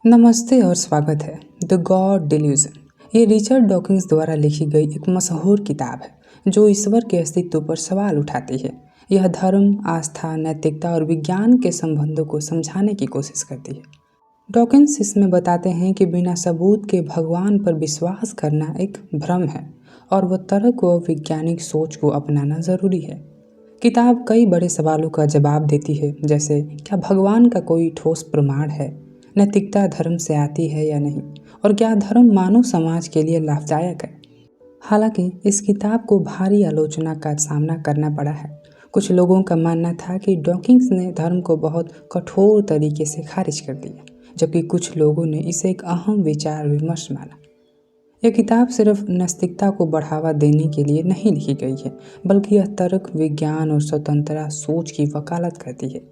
नमस्ते और स्वागत है द गॉड डिल्यूजन। ये रिचर्ड डॉकिंस द्वारा लिखी गई एक मशहूर किताब है जो ईश्वर के अस्तित्व पर सवाल उठाती है। यह धर्म, आस्था, नैतिकता और विज्ञान के संबंधों को समझाने की कोशिश करती है। डॉकिंस इसमें बताते हैं कि बिना सबूत के भगवान पर विश्वास करना एक भ्रम है और वह तर्क व वैज्ञानिक सोच को अपनाना ज़रूरी है। किताब कई बड़े सवालों का जवाब देती है, जैसे क्या भगवान का कोई ठोस प्रमाण है, नैतिकता धर्म से आती है या नहीं, और क्या धर्म मानव समाज के लिए लाभदायक है। हालांकि इस किताब को भारी आलोचना का सामना करना पड़ा है। कुछ लोगों का मानना था कि डॉकिंस ने धर्म को बहुत कठोर तरीके से खारिज कर दिया, जबकि कुछ लोगों ने इसे एक अहम विचार विमर्श माना। यह किताब सिर्फ नास्तिकता को बढ़ावा देने के लिए नहीं लिखी गई है, बल्कि यह तर्क, विज्ञान और स्वतंत्रता सोच की वकालत करती है।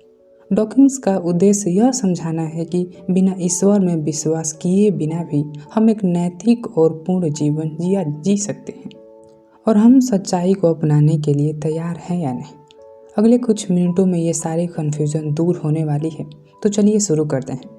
डॉकिंस का उद्देश्य यह समझाना है कि बिना ईश्वर में विश्वास किए बिना भी हम एक नैतिक और पूर्ण जीवन जी सकते हैं, और हम सच्चाई को अपनाने के लिए तैयार हैं या नहीं। अगले कुछ मिनटों में ये सारी कन्फ्यूजन दूर होने वाली है, तो चलिए शुरू करते हैं।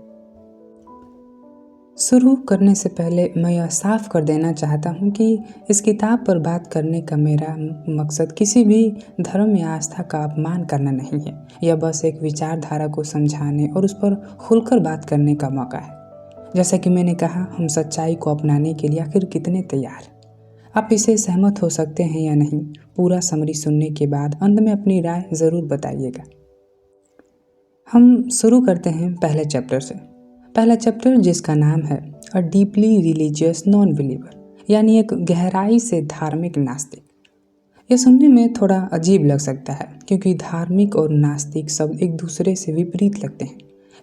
शुरू करने से पहले मैं यह साफ कर देना चाहता हूँ कि इस किताब पर बात करने का मेरा मकसद किसी भी धर्म या आस्था का अपमान करना नहीं है। यह बस एक विचारधारा को समझाने और उस पर खुलकर बात करने का मौका है। जैसा कि मैंने कहा, हम सच्चाई को अपनाने के लिए आखिर कितने तैयार हैं। आप इसे सहमत हो सकते हैं या नहीं, पूरा समरी सुनने के बाद अंत में अपनी राय ज़रूर बताइएगा। हम शुरू करते हैं पहले चैप्टर से। पहला चैप्टर, जिसका नाम है अ डीपली रिलीजियस नॉन बिलीवर, यानी एक गहराई से धार्मिक नास्तिक। यह सुनने में थोड़ा अजीब लग सकता है, क्योंकि धार्मिक और नास्तिक शब्द एक दूसरे से विपरीत लगते हैं।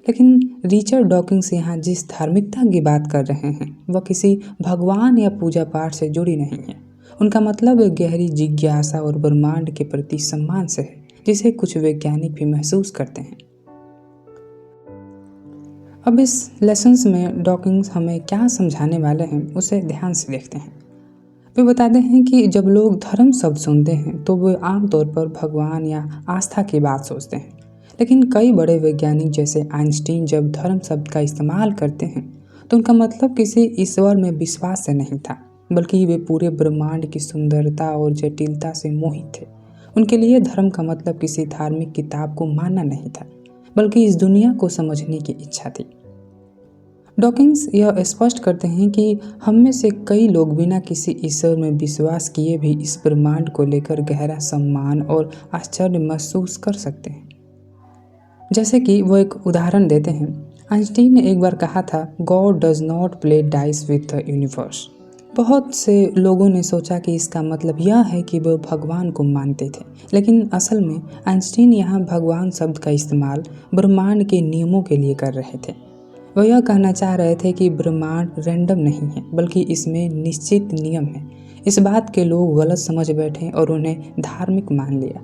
लेकिन रिचर्ड डॉकिंस यहाँ जिस धार्मिकता की बात कर रहे हैं वह किसी भगवान या पूजा पाठ से जुड़ी नहीं है। उनका मतलब एक गहरी जिज्ञासा और ब्रह्मांड के प्रति सम्मान से है, जिसे कुछ वैज्ञानिक भी महसूस करते हैं। अब इस लेसन्स में डॉकिंस हमें क्या समझाने वाले हैं, उसे ध्यान से देखते हैं। वे बताते हैं कि जब लोग धर्म शब्द सुनते हैं तो वे आमतौर पर भगवान या आस्था की बात सोचते हैं। लेकिन कई बड़े वैज्ञानिक जैसे आइंस्टीन जब धर्म शब्द का इस्तेमाल करते हैं तो उनका मतलब किसी ईश्वर में विश्वास से नहीं था, बल्कि वे पूरे ब्रह्मांड की सुंदरता और जटिलता से मोहित थे। उनके लिए धर्म का मतलब किसी धार्मिक किताब को मानना नहीं था, बल्कि इस दुनिया को समझने की इच्छा थी। डॉकिंस यह स्पष्ट करते हैं कि हम में से कई लोग बिना किसी ईश्वर में विश्वास किए भी इस ब्रह्मांड को लेकर गहरा सम्मान और आश्चर्य महसूस कर सकते हैं। जैसे कि वो एक उदाहरण देते हैं। आइंस्टीन ने एक बार कहा था, God does not play dice with the universe. बहुत से लोगों ने सोचा कि इसका मतलब यह है कि वो भगवान को मानते थे, लेकिन असल में आइंस्टीन यहाँ भगवान शब्द का इस्तेमाल ब्रह्मांड के नियमों के लिए कर रहे थे। वह यह कहना चाह रहे थे कि ब्रह्मांड रैंडम नहीं है, बल्कि इसमें निश्चित नियम है। इस बात के लोग गलत समझ बैठे और उन्हें धार्मिक मान लिया।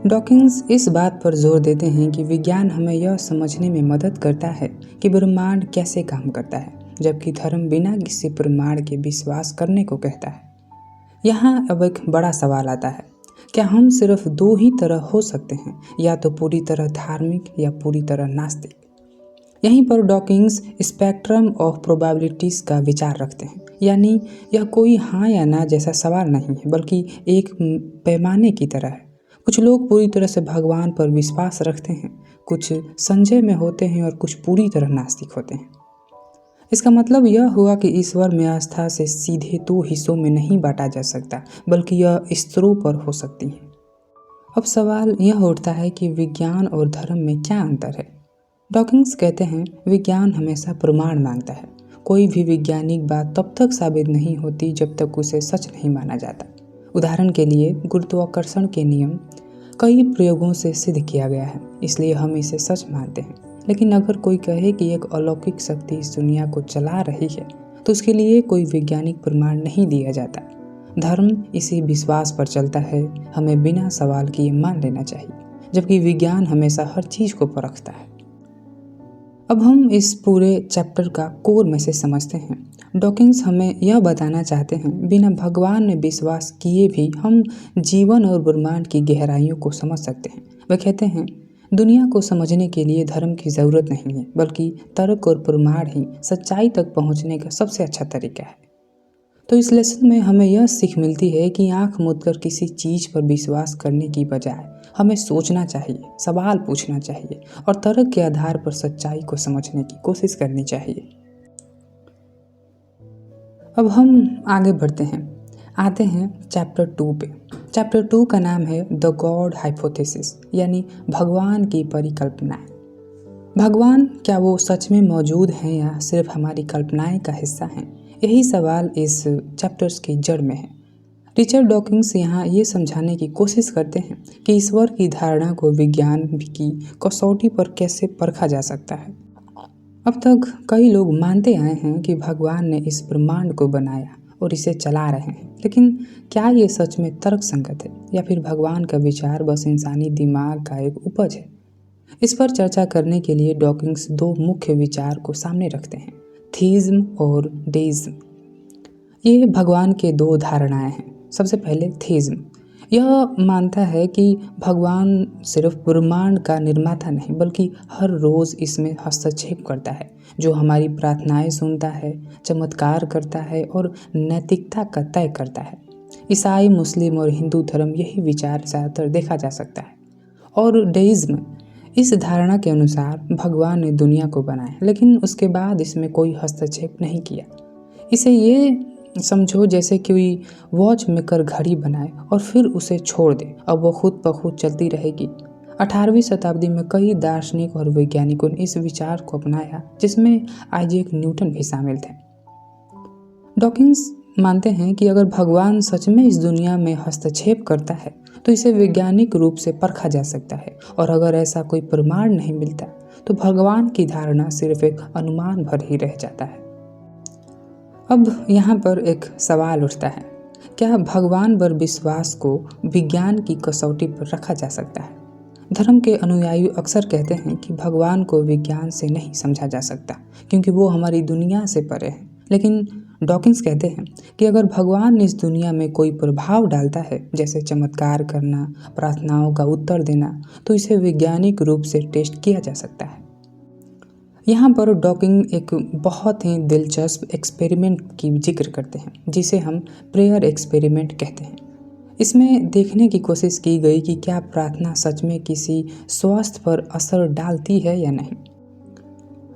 डॉकिंस इस बात पर जोर देते हैं कि विज्ञान हमें यह समझने में मदद करता है कि ब्रह्मांड कैसे काम करता है, जबकि धर्म बिना किसी प्रमाण के विश्वास करने को कहता है। यहाँ अब एक बड़ा सवाल आता है, क्या हम सिर्फ दो ही तरह हो सकते हैं, या तो पूरी तरह धार्मिक या पूरी तरह नास्तिक। यहीं पर डॉकिंस स्पेक्ट्रम ऑफ प्रोबेबिलिटीज़ का विचार रखते हैं, यानी यह कोई हाँ या ना जैसा सवाल नहीं है, बल्कि एक पैमाने की तरह है। कुछ लोग पूरी तरह से भगवान पर विश्वास रखते हैं, कुछ संशय में होते हैं और कुछ पूरी तरह नास्तिक होते हैं। इसका मतलब यह हुआ कि ईश्वर में आस्था से सीधे दो हिस्सों में नहीं बांटा जा सकता, बल्कि यह स्तरों पर हो सकती है। अब सवाल यह उठता है कि विज्ञान और धर्म में क्या अंतर है। डॉकिंस कहते हैं, विज्ञान हमेशा प्रमाण मांगता है। कोई भी वैज्ञानिक बात तब तक साबित नहीं होती जब तक उसे सच नहीं माना जाता। उदाहरण के लिए, गुरुत्वाकर्षण के नियम कई प्रयोगों से सिद्ध किया गया है, इसलिए हम इसे सच मानते हैं। लेकिन अगर कोई कहे कि एक अलौकिक शक्ति इस दुनिया को चला रही है, तो उसके लिए कोई वैज्ञानिक प्रमाण नहीं दिया जाता। धर्म इसी विश्वास पर चलता है, हमें बिना सवाल किए मान लेना चाहिए, जबकि विज्ञान हमेशा हर चीज़ को परखता है। अब हम इस पूरे चैप्टर का कोर मैसेज समझते हैं। डॉकिंस हमें यह बताना चाहते हैं, बिना भगवान में विश्वास किए भी हम जीवन और ब्रह्मांड की गहराइयों को समझ सकते हैं। वह कहते हैं, दुनिया को समझने के लिए धर्म की ज़रूरत नहीं है, बल्कि तर्क और प्रमाण ही सच्चाई तक पहुंचने का सबसे अच्छा तरीका है। तो इस लेसन में हमें यह सीख मिलती है कि आंख मूंद कर किसी चीज़ पर विश्वास करने की बजाय हमें सोचना चाहिए, सवाल पूछना चाहिए और तर्क के आधार पर सच्चाई को समझने की कोशिश करनी चाहिए। अब हम आगे बढ़ते हैं, आते हैं चैप्टर 2 पे। चैप्टर 2 का नाम है द गॉड हाइपोथेसिस, यानी भगवान की परिकल्पनाएं। भगवान क्या वो सच में मौजूद हैं या सिर्फ हमारी कल्पनाएं का हिस्सा हैं? यही सवाल इस चैप्टर्स की जड़ में है। रिचर्ड डॉकिंस यहाँ ये समझाने की कोशिश करते हैं कि ईश्वर की धारणा को विज्ञान की कसौटी पर कैसे परखा जा सकता है। अब तक कई लोग मानते आए हैं कि भगवान ने इस ब्रह्मांड को बनाया और इसे चला रहे हैं, लेकिन क्या ये सच में तर्क संगत है या फिर भगवान का विचार बस इंसानी दिमाग का एक उपज है? इस पर चर्चा करने के लिए डॉकिंस दो मुख्य विचार को सामने रखते हैं, थीज्म और डेइज्म। ये भगवान के दो धारणाएं हैं। सबसे पहले थीज्म, यह मानता है कि भगवान सिर्फ ब्रह्मांड का निर्माता नहीं, बल्कि हर रोज़ इसमें हस्तक्षेप करता है, जो हमारी प्रार्थनाएं सुनता है, चमत्कार करता है और नैतिकता का तय करता है। ईसाई, मुस्लिम और हिंदू धर्म यही विचार ज़्यादातर देखा जा सकता है। और डेइज्म, इस धारणा के अनुसार भगवान ने दुनिया को बनाया, लेकिन उसके बाद इसमें कोई हस्तक्षेप नहीं किया। इसे ये समझो जैसे कोई वॉच मेकर घड़ी बनाए और फिर उसे छोड़ दे, अब वो खुद ब खुद चलती रहेगी। 18वीं शताब्दी में कई दार्शनिक और वैज्ञानिकों ने इस विचार को अपनाया, जिसमें आइजैक न्यूटन भी शामिल थे। डॉकिंस मानते हैं कि अगर भगवान सच में इस दुनिया में हस्तक्षेप करता है तो इसे वैज्ञानिक रूप से परखा जा सकता है, और अगर ऐसा कोई प्रमाण नहीं मिलता तो भगवान की धारणा सिर्फ एक अनुमान भर ही रह जाता है। अब यहाँ पर एक सवाल उठता है, क्या भगवान पर विश्वास को विज्ञान की कसौटी पर रखा जा सकता है? धर्म के अनुयायी अक्सर कहते हैं कि भगवान को विज्ञान से नहीं समझा जा सकता, क्योंकि वो हमारी दुनिया से परे है। लेकिन डॉकिंस कहते हैं कि अगर भगवान इस दुनिया में कोई प्रभाव डालता है, जैसे चमत्कार करना, प्रार्थनाओं का उत्तर देना, तो इसे वैज्ञानिक रूप से टेस्ट किया जा सकता है। यहाँ पर डॉकिंग एक बहुत ही दिलचस्प एक्सपेरिमेंट की जिक्र करते हैं, जिसे हम प्रेयर एक्सपेरिमेंट कहते हैं। इसमें देखने की कोशिश की गई कि क्या प्रार्थना सच में किसी स्वास्थ्य पर असर डालती है या नहीं।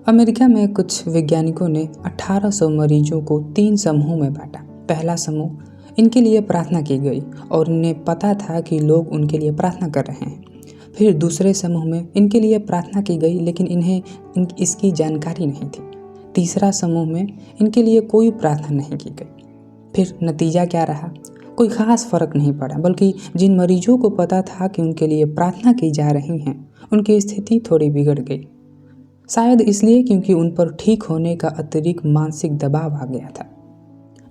अमेरिका में कुछ वैज्ञानिकों ने 1800 मरीजों को 3 समूहों में बांटा। पहला समूह, इनके लिए प्रार्थना की गई और इन्हें पता था कि लोग उनके लिए प्रार्थना कर रहे हैं। फिर दूसरे समूह में इनके लिए प्रार्थना की गई, लेकिन इन्हें इसकी जानकारी नहीं थी। तीसरा समूह में इनके लिए कोई प्रार्थना नहीं की गई। फिर नतीजा क्या रहा? कोई ख़ास फ़र्क नहीं पड़ा, बल्कि जिन मरीजों को पता था कि उनके लिए प्रार्थना की जा रही हैं, उनकी स्थिति थोड़ी बिगड़ गई। शायद इसलिए क्योंकि उन पर ठीक होने का अतिरिक्त मानसिक दबाव आ गया था।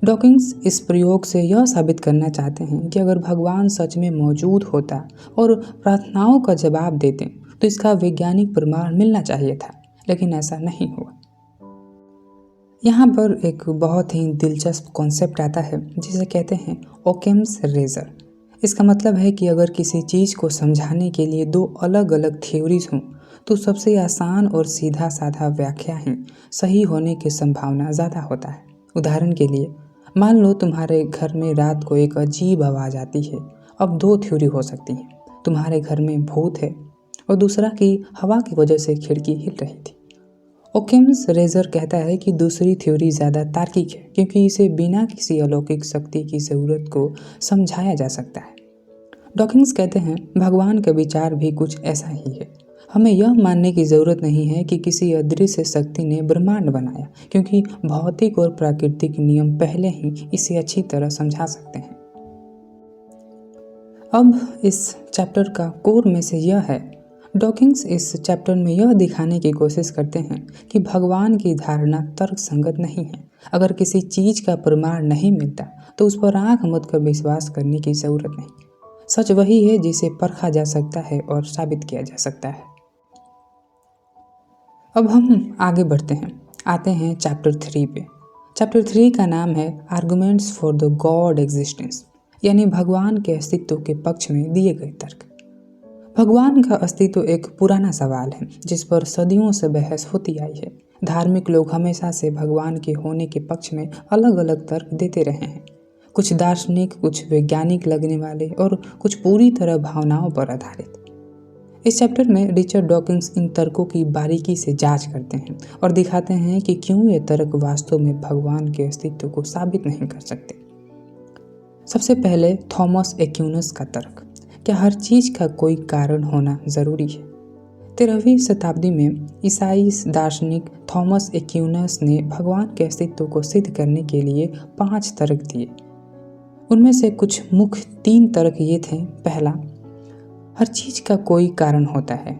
डॉकिंस इस प्रयोग से यह साबित करना चाहते हैं कि अगर भगवान सच में मौजूद होता और प्रार्थनाओं का जवाब देते तो इसका वैज्ञानिक प्रमाण मिलना चाहिए था, लेकिन ऐसा नहीं हुआ। यहाँ पर एक बहुत ही दिलचस्प कॉन्सेप्ट आता है, जिसे कहते हैं ओकेम्स रेजर। इसका मतलब है कि अगर किसी चीज़ को समझाने के लिए दो अलग अलग थ्योरीज हों तो सबसे आसान और सीधा साधा व्याख्या ही सही होने की संभावना ज़्यादा होता है। उदाहरण के लिए, मान लो तुम्हारे घर में रात को एक अजीब आवाज़ आती है। अब दो थ्योरी हो सकती हैं, तुम्हारे घर में भूत है और दूसरा कि हवा की वजह से खिड़की हिल रही थी। ओकेम्स रेजर कहता है कि दूसरी थ्योरी ज़्यादा तार्किक है, क्योंकि इसे बिना किसी अलौकिक शक्ति की ज़रूरत को समझाया जा सकता है। डॉकिंस कहते हैं भगवान का विचार भी कुछ ऐसा ही है। हमें यह मानने की ज़रूरत नहीं है कि किसी अदृश्य शक्ति ने ब्रह्मांड बनाया, क्योंकि भौतिक और प्राकृतिक नियम पहले ही इसे अच्छी तरह समझा सकते हैं। अब इस चैप्टर का कोर मैसेज यह है, डॉकिंस इस चैप्टर में यह दिखाने की कोशिश करते हैं कि भगवान की धारणा तर्कसंगत नहीं है। अगर किसी चीज़ का प्रमाण नहीं मिलता तो उस पर आंख मूंद कर विश्वास करने की ज़रूरत नहीं। सच वही है जिसे परखा जा सकता है और साबित किया जा सकता है। अब हम आगे बढ़ते हैं, आते हैं चैप्टर 3 पे। चैप्टर 3 का नाम है arguments for the God existence, यानी भगवान के अस्तित्व के पक्ष में दिए गए तर्क। भगवान का अस्तित्व एक पुराना सवाल है जिस पर सदियों से बहस होती आई है। धार्मिक लोग हमेशा से भगवान के होने के पक्ष में अलग अलग तर्क देते रहे हैं। कुछ दार्शनिक, कुछ वैज्ञानिक लगने वाले और कुछ पूरी तरह भावनाओं पर आधारित। इस चैप्टर में रिचर्ड डॉकिंस इन तर्कों की बारीकी से जांच करते हैं और दिखाते हैं कि क्यों ये तर्क वास्तव में भगवान के अस्तित्व को साबित नहीं कर सकते। सबसे पहले थॉमस एक्विनस का तर्क, क्या हर चीज का कोई कारण होना जरूरी है। 13वीं शताब्दी में ईसाई दार्शनिक थॉमस एक्विनस ने भगवान के अस्तित्व को सिद्ध करने के लिए 5 तर्क दिए। उनमें से कुछ मुख्य 3 तर्क ये थे। पहला, हर चीज का कोई कारण होता है।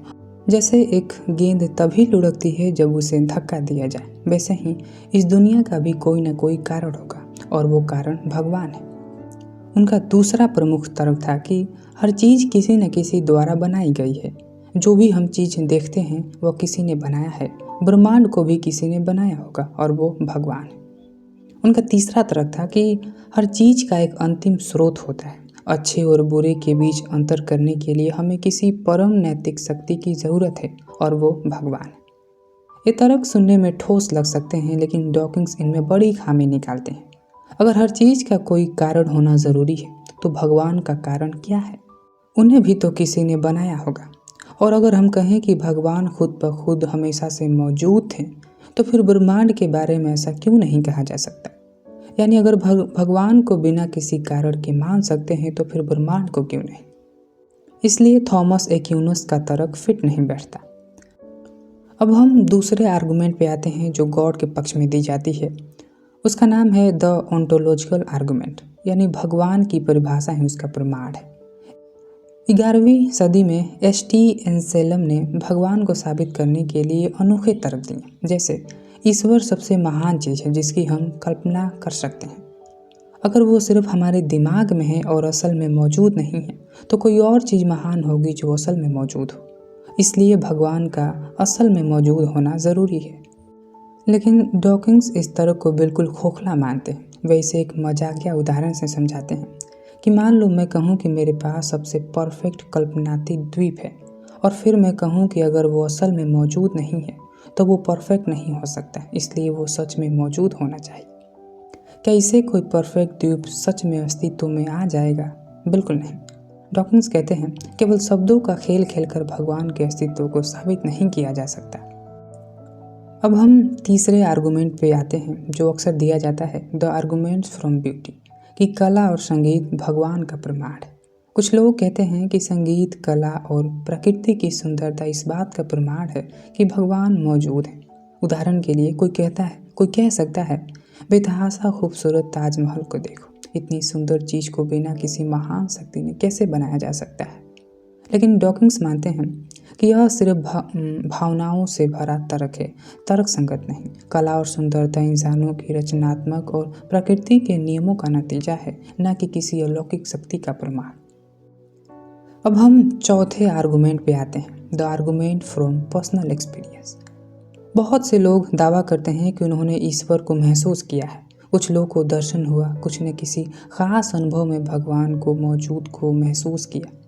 जैसे एक गेंद तभी लुढ़कती है जब उसे धक्का दिया जाए, वैसे ही इस दुनिया का भी कोई न कोई कारण होगा और वो कारण भगवान है। उनका दूसरा प्रमुख तर्क था कि हर चीज किसी न किसी द्वारा बनाई गई है। जो भी हम चीज देखते हैं वह किसी ने बनाया है। ब्रह्मांड को भी किसी ने बनाया होगा और वो भगवान है। उनका तीसरा तर्क था कि हर चीज का एक अंतिम स्रोत होता है। अच्छे और बुरे के बीच अंतर करने के लिए हमें किसी परम नैतिक शक्ति की जरूरत है और वो भगवान है। ये तर्क सुनने में ठोस लग सकते हैं, लेकिन डॉकिंस इनमें बड़ी खामी निकालते हैं। अगर हर चीज का कोई कारण होना जरूरी है तो भगवान का कारण क्या है? उन्हें भी तो किसी ने बनाया होगा। और अगर हम कहें कि भगवान खुद ब खुद हमेशा से मौजूद थे, तो फिर ब्रह्मांड के बारे में ऐसा क्यों नहीं कहा जा सकता? यानी अगर भगवान को बिना किसी कारण के मान सकते हैं तो फिर ब्रह्मांड को क्यों नहीं? इसलिए थॉमस एक्विनस का तर्क फिट नहीं बैठता। अब हम दूसरे आर्गुमेंट पे आते हैं जो गॉड के पक्ष में दी जाती है। उसका नाम है द ओंटोलॉजिकल आर्गुमेंट, यानी भगवान की परिभाषा है उसका प्रमाण है। 11वीं सदी में एस.टी. एंसेलम ने भगवान को साबित करने के लिए अनोखे तर्क दिए, जैसे ईश्वर सबसे महान चीज़ है जिसकी हम कल्पना कर सकते हैं। अगर वो सिर्फ हमारे दिमाग में है और असल में मौजूद नहीं है, तो कोई और चीज़ महान होगी जो असल में मौजूद हो। इसलिए भगवान का असल में मौजूद होना ज़रूरी है। लेकिन डॉकिंस इस तर्क को बिल्कुल खोखला मानते हैं। वे इसे एक मजाकिया उदाहरण से समझाते हैं कि मान लो मैं कहूँ कि मेरे पास सबसे परफेक्ट कल्पनातीत द्वीप है, और फिर मैं कहूँ कि अगर वो असल में मौजूद नहीं है तो वो परफेक्ट नहीं हो सकता, इसलिए वो सच में मौजूद होना चाहिए। क्या इसे कोई परफेक्ट द्वीप सच में अस्तित्व में आ जाएगा? बिल्कुल नहीं। डॉकिंस कहते हैं केवल शब्दों का खेल खेलकर भगवान के अस्तित्व को साबित नहीं किया जा सकता। अब हम तीसरे आर्गुमेंट पे आते हैं जो अक्सर दिया जाता है, द आर्गुमेंट्स फ्रॉम ब्यूटी, कि कला और संगीत भगवान का प्रमाण है। कुछ लोग कहते हैं कि संगीत, कला और प्रकृति की सुंदरता इस बात का प्रमाण है कि भगवान मौजूद है। उदाहरण के लिए कोई कह सकता है बेतहाशा खूबसूरत ताजमहल को देखो, इतनी सुंदर चीज को बिना किसी महान शक्ति ने कैसे बनाया जा सकता है। लेकिन डॉकिंस मानते हैं कि यह सिर्फ भावनाओं से भरा तर्क है, तर्क संगत नहीं। कला और सुंदरता इंसानों की रचनात्मक और प्रकृति के नियमों का नतीजा है, न कि किसी अलौकिक शक्ति का प्रमाण। अब हम चौथे आर्गुमेंट पे आते हैं, the argument from personal experience. बहुत से लोग दावा करते हैं कि उन्होंने ईश्वर को महसूस किया है। कुछ लोग को दर्शन हुआ, कुछ ने किसी खास अनुभव में भगवान को मौजूद को महसूस किया।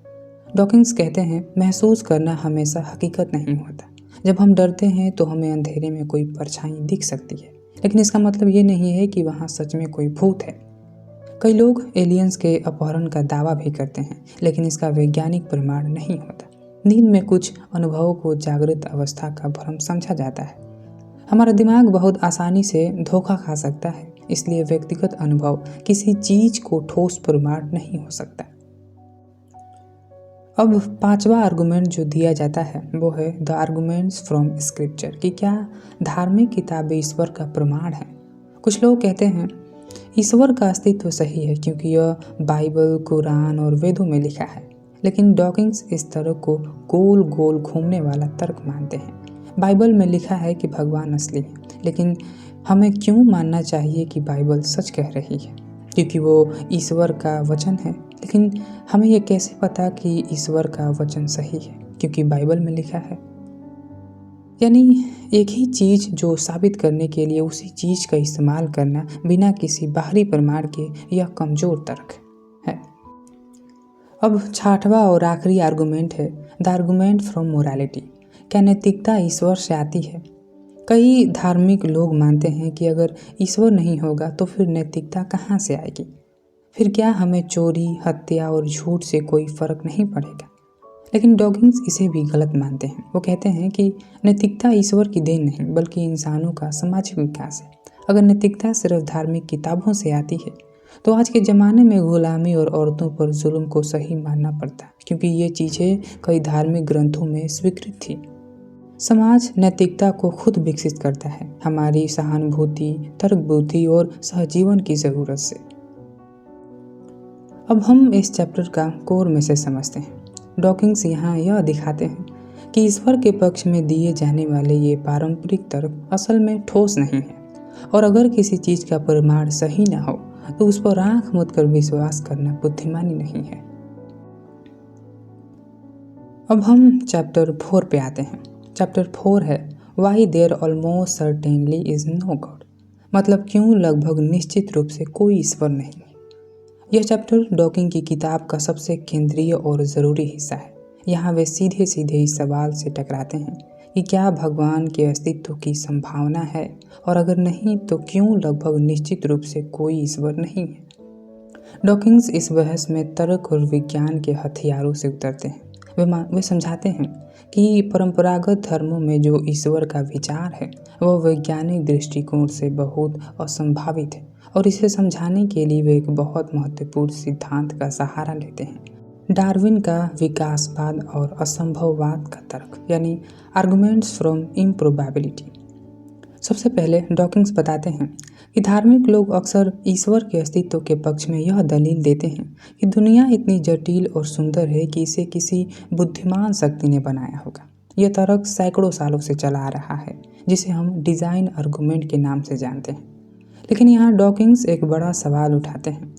डॉकिंस कहते हैं महसूस करना हमेशा हकीकत नहीं होता। जब हम डरते हैं तो हमें अंधेरे में कोई परछाई दिख सकती है, लेकिन इसका मतलब ये नहीं है कि वहाँ सच में कोई भूत है। कई लोग एलियंस के अपहरण का दावा भी करते हैं, लेकिन इसका वैज्ञानिक प्रमाण नहीं होता। नींद में कुछ अनुभवों को जागृत अवस्था का भ्रम समझा जाता है। हमारा दिमाग बहुत आसानी से धोखा खा सकता है, इसलिए व्यक्तिगत अनुभव किसी चीज को ठोस प्रमाण नहीं हो सकता। अब पांचवा आर्गुमेंट जो दिया जाता है वो है द आर्गुमेंट्स फ्रॉम स्क्रिप्चर, कि क्या धार्मिक किताबें ईश्वर का प्रमाण है। कुछ लोग कहते हैं ईश्वर का अस्तित्व सही है क्योंकि यह बाइबल, कुरान और वेदों में लिखा है। लेकिन डॉकिंस इस तर्क को गोल गोल घूमने वाला तर्क मानते हैं। बाइबल में लिखा है कि भगवान असली है, लेकिन हमें क्यों मानना चाहिए कि बाइबल सच कह रही है? क्योंकि वो ईश्वर का वचन है। लेकिन हमें यह कैसे पता कि ईश्वर का वचन सही है? क्योंकि बाइबल में लिखा है। यानी एक ही चीज जो साबित करने के लिए उसी चीज का इस्तेमाल करना बिना किसी बाहरी प्रमाण के, यह कमजोर तर्क है। अब छठवां और आखिरी आर्गुमेंट है द आर्गुमेंट फ्रॉम मोरालिटी। क्या नैतिकता ईश्वर से आती है? कई धार्मिक लोग मानते हैं कि अगर ईश्वर नहीं होगा तो फिर नैतिकता कहाँ से आएगी? फिर क्या हमें चोरी, हत्या और झूठ से कोई फर्क नहीं पड़ेगा? लेकिन डॉकिंस इसे भी गलत मानते हैं। वो कहते हैं कि नैतिकता ईश्वर की देन नहीं बल्कि इंसानों का सामाजिक विकास है। अगर नैतिकता सिर्फ धार्मिक किताबों से आती है तो आज के ज़माने में गुलामी और औरतों पर जुल्म को सही मानना पड़ता, क्योंकि ये चीज़ें कई धार्मिक ग्रंथों में स्वीकृत थी। समाज नैतिकता को खुद विकसित करता है, हमारी सहानुभूति, तर्क बुद्धि और सहजीवन की ज़रूरत से। अब हम इस चैप्टर का कोर मैसेज समझते हैं। डॉकिंस यहाँ यह दिखाते हैं कि ईश्वर के पक्ष में दिए जाने वाले ये पारंपरिक तर्क असल में ठोस नहीं है, और अगर किसी चीज़ का प्रमाण सही ना हो तो उस पर आंख मूंद कर विश्वास करना बुद्धिमानी नहीं है। अब हम चैप्टर 4 पे आते हैं। चैप्टर 4 है why there almost certainly is no God, मतलब क्यों लगभग निश्चित रूप से कोई ईश्वर नहीं है। यह चैप्टर डॉकिंग की किताब का सबसे केंद्रीय और ज़रूरी हिस्सा है। यहाँ वे सीधे सीधे इस सवाल से टकराते हैं कि क्या भगवान के अस्तित्व की संभावना है, और अगर नहीं तो क्यों लगभग निश्चित रूप से कोई ईश्वर नहीं है। डॉकिंस इस बहस में तर्क और विज्ञान के हथियारों से उतरते हैं। वे समझाते हैं कि परंपरागत धर्मों में जो ईश्वर का विचार है वह वैज्ञानिक दृष्टिकोण से बहुत असंभावित है, और इसे समझाने के लिए वे एक बहुत महत्वपूर्ण सिद्धांत का सहारा लेते हैं, डार्विन का विकासवाद और असंभववाद का तर्क, यानी आर्गुमेंट्स फ्रॉम इम्प्रोबेबिलिटी। सबसे पहले डॉकिंस बताते हैं कि धार्मिक लोग अक्सर ईश्वर के अस्तित्व के पक्ष में यह दलील देते हैं कि दुनिया इतनी जटिल और सुंदर है कि इसे किसी बुद्धिमान शक्ति ने बनाया होगा। यह तर्क सैकड़ों सालों से चला आ रहा है, जिसे हम डिज़ाइन आर्गुमेंट के नाम से जानते हैं। लेकिन यहाँ डॉकिंस एक बड़ा सवाल उठाते हैं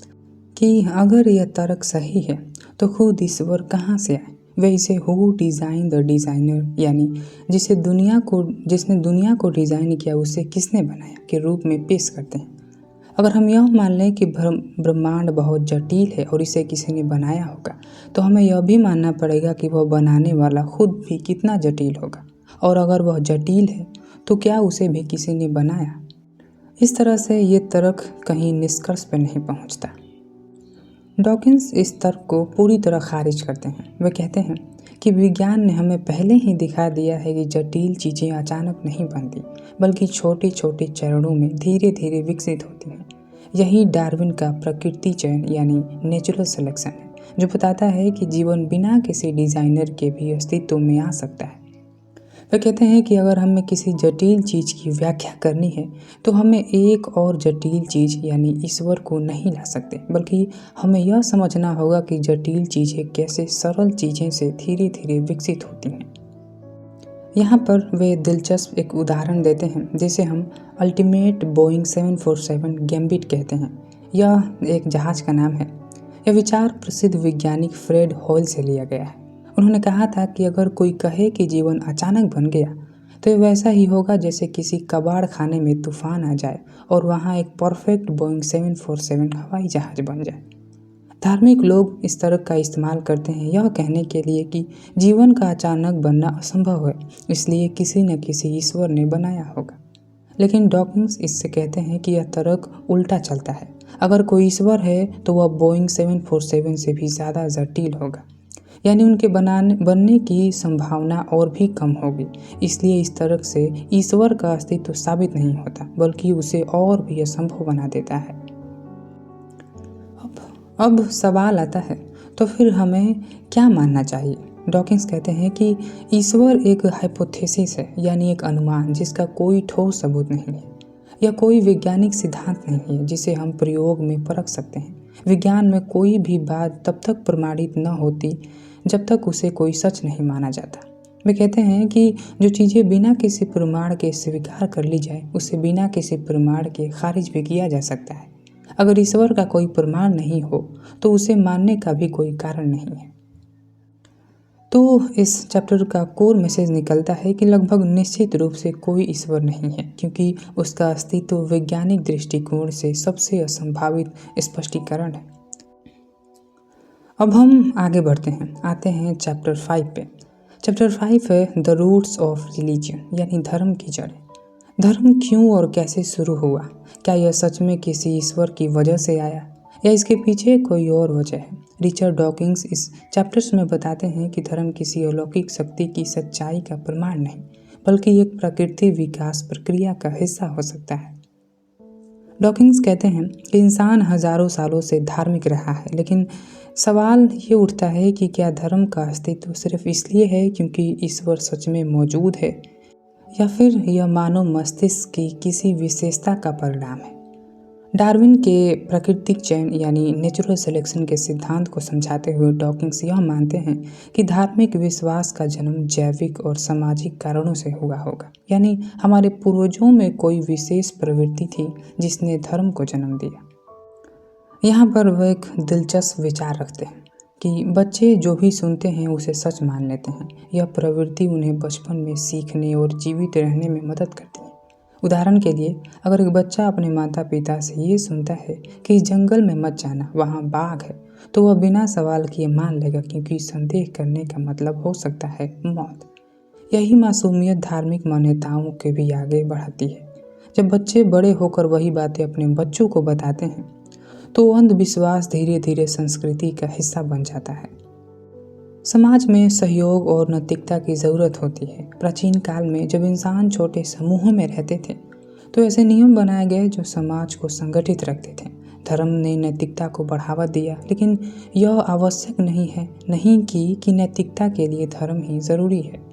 कि अगर यह तर्क सही है तो खुद ईश्वर कहाँ से आए। वे इसे हु डिज़ाइन द डिज़ाइनर, यानी जिसने दुनिया को डिज़ाइन किया उसे किसने बनाया के रूप में पेश करते हैं। अगर हम यह मान लें कि ब्रह्मांड बहुत जटिल है और इसे किसी ने बनाया होगा, तो हमें यह भी मानना पड़ेगा कि वह बनाने वाला खुद भी कितना जटिल होगा, और अगर वह जटिल है तो क्या उसे भी किसी ने बनाया। इस तरह से ये तर्क कहीं निष्कर्ष पर नहीं पहुंचता। डॉकिंस इस तर्क को पूरी तरह खारिज करते हैं। वे कहते हैं कि विज्ञान ने हमें पहले ही दिखा दिया है कि जटिल चीज़ें अचानक नहीं बनती, बल्कि छोटे छोटे चरणों में धीरे धीरे विकसित होती हैं। यही डार्विन का प्रकृति चयन यानी नेचुरल सिलेक्शन है, जो बताता है कि जीवन बिना किसी डिज़ाइनर के भी अस्तित्व में आ सकता है। वे कहते हैं कि अगर हमें किसी जटिल चीज़ की व्याख्या करनी है तो हमें एक और जटिल चीज़ यानी ईश्वर को नहीं ला सकते, बल्कि हमें यह समझना होगा कि जटिल चीज़ें कैसे सरल चीज़ें से धीरे धीरे विकसित होती हैं। यहाँ पर वे दिलचस्प एक उदाहरण देते हैं, जिसे हम अल्टीमेट बोइंग 747 गैम्बिट कहते हैं। यह एक जहाज़ का नाम है। यह विचार प्रसिद्ध वैज्ञानिक फ्रेड हॉयल से लिया गया है। उन्होंने कहा था कि अगर कोई कहे कि जीवन अचानक बन गया तो ये वैसा ही होगा जैसे किसी कबाड़ खाने में तूफान आ जाए और वहाँ एक परफेक्ट बोइंग 747 हवाई जहाज बन जाए। धार्मिक लोग इस तरह का इस्तेमाल करते हैं यह कहने के लिए कि जीवन का अचानक बनना असंभव है, इसलिए किसी न किसी ईश्वर ने बनाया होगा। लेकिन डॉकिंस इससे कहते हैं कि यह तर्क उल्टा चलता है। अगर कोई ईश्वर है तो वह बोइंग 747 से भी ज़्यादा जटिल होगा, यानी उनके बनने की संभावना और भी कम होगी। इसलिए इस तर्क से ईश्वर का अस्तित्व साबित नहीं होता, बल्कि उसे और भी असंभव बना देता है। अब सवाल आता है, तो फिर हमें क्या मानना चाहिए? डॉकिंस कहते हैं कि ईश्वर एक हाइपोथेसिस है, यानी एक अनुमान जिसका कोई ठोस सबूत नहीं है। यह कोई वैज्ञानिक सिद्धांत नहीं है जिसे हम प्रयोग में परख सकते हैं। विज्ञान में कोई भी बात तब तक प्रमाणित न होती जब तक उसे कोई सच नहीं माना जाता। वे कहते हैं कि जो चीज़ें बिना किसी प्रमाण के स्वीकार कर ली जाए उसे बिना किसी प्रमाण के खारिज भी किया जा सकता है। अगर ईश्वर का कोई प्रमाण नहीं हो तो उसे मानने का भी कोई कारण नहीं है। तो इस चैप्टर का कोर मैसेज निकलता है कि लगभग निश्चित रूप से कोई ईश्वर नहीं है, क्योंकि उसका अस्तित्व वैज्ञानिक दृष्टिकोण से सबसे असंभावित स्पष्टीकरण है। अब हम आगे बढ़ते हैं, आते हैं चैप्टर 5 पे। चैप्टर 5 है द रूट्स ऑफ रिलीजन, यानी धर्म की जड़ें। धर्म क्यों और कैसे शुरू हुआ? क्या यह सच में किसी ईश्वर की वजह से आया या इसके पीछे कोई और वजह है? रिचर्ड डॉकिंस इस चैप्टर्स में बताते हैं कि धर्म किसी अलौकिक शक्ति की सच्चाई का प्रमाण नहीं, बल्कि एक प्रकृति विकास प्रक्रिया का हिस्सा हो सकता है। डॉकिंस कहते हैं कि इंसान हजारों सालों से धार्मिक रहा है, लेकिन सवाल ये उठता है कि क्या धर्म का अस्तित्व सिर्फ इसलिए है क्योंकि ईश्वर सच में मौजूद है, या फिर यह मानव मस्तिष्क की किसी विशेषता का परिणाम है? डार्विन के प्राकृतिक चयन यानी नेचुरल सिलेक्शन के सिद्धांत को समझाते हुए डॉकिंस यह मानते हैं कि धार्मिक विश्वास का जन्म जैविक और सामाजिक कारणों से हुआ होगा, यानी हमारे पूर्वजों में कोई विशेष प्रवृत्ति थी जिसने धर्म को जन्म दिया। यहाँ पर वह एक दिलचस्प विचार रखते हैं कि बच्चे जो भी सुनते हैं उसे सच मान लेते हैं। यह प्रवृत्ति उन्हें बचपन में सीखने और जीवित रहने में मदद करती है। उदाहरण के लिए, अगर एक बच्चा अपने माता पिता से ये सुनता है कि इस जंगल में मत जाना, वहाँ बाघ है, तो वह बिना सवाल किए मान लेगा, क्योंकि संदेह करने का मतलब हो सकता है मौत। यही मासूमियत धार्मिक मान्यताओं के भी आगे बढ़ाती है। जब बच्चे बड़े होकर वही बातें अपने बच्चों को बताते हैं तो अंधविश्वास धीरे धीरे संस्कृति का हिस्सा बन जाता है। समाज में सहयोग और नैतिकता की ज़रूरत होती है। प्राचीन काल में जब इंसान छोटे समूहों में रहते थे तो ऐसे नियम बनाए गए जो समाज को संगठित रखते थे। धर्म ने नैतिकता को बढ़ावा दिया, लेकिन यह आवश्यक नहीं कि नैतिकता के लिए धर्म ही ज़रूरी है।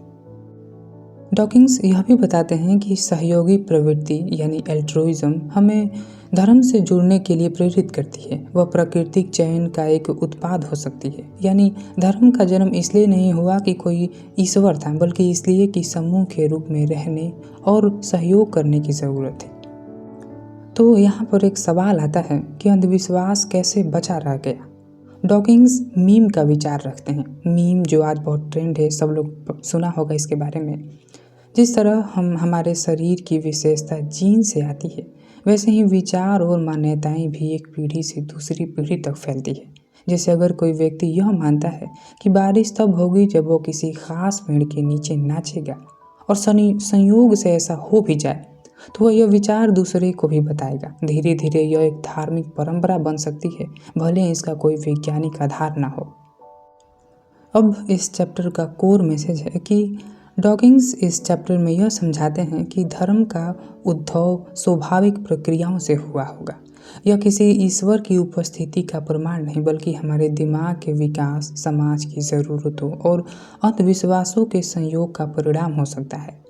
डॉकिंस यह भी बताते हैं कि सहयोगी प्रवृत्ति यानी एल्ट्रुइज्म हमें धर्म से जुड़ने के लिए प्रेरित करती है। वह प्राकृतिक चयन का एक उत्पाद हो सकती है, यानी धर्म का जन्म इसलिए नहीं हुआ कि कोई ईश्वर था, बल्कि इसलिए कि समूह के रूप में रहने और सहयोग करने की ज़रूरत है। तो यहाँ पर एक सवाल आता है कि अंधविश्वास कैसे बचा रह गया। डॉकिंस मीम का विचार रखते हैं। मीम जो आज बहुत ट्रेंड है, सब लोग सुना होगा इसके बारे में। जिस तरह हम हमारे शरीर की विशेषता जीन से आती है, वैसे ही विचार और मान्यताएं भी एक पीढ़ी से दूसरी पीढ़ी तक फैलती है। जैसे अगर कोई व्यक्ति यह मानता है कि बारिश तब होगी जब वो किसी खास पेड़ के नीचे नाचेगा, और संयोग से ऐसा हो भी जाए, तो वह यह विचार दूसरे को भी बताएगा। धीरे धीरे यह एक धार्मिक परंपरा बन सकती है, भले इसका कोई वैज्ञानिक आधार ना हो। अब इस चैप्टर का कोर मैसेज है कि डॉकिंस इस चैप्टर में यह समझाते हैं कि धर्म का उद्भव स्वाभाविक प्रक्रियाओं से हुआ होगा। यह किसी ईश्वर की उपस्थिति का प्रमाण नहीं, बल्कि हमारे दिमाग के विकास, समाज की ज़रूरतों और अंधविश्वासों के संयोग का परिणाम हो सकता है।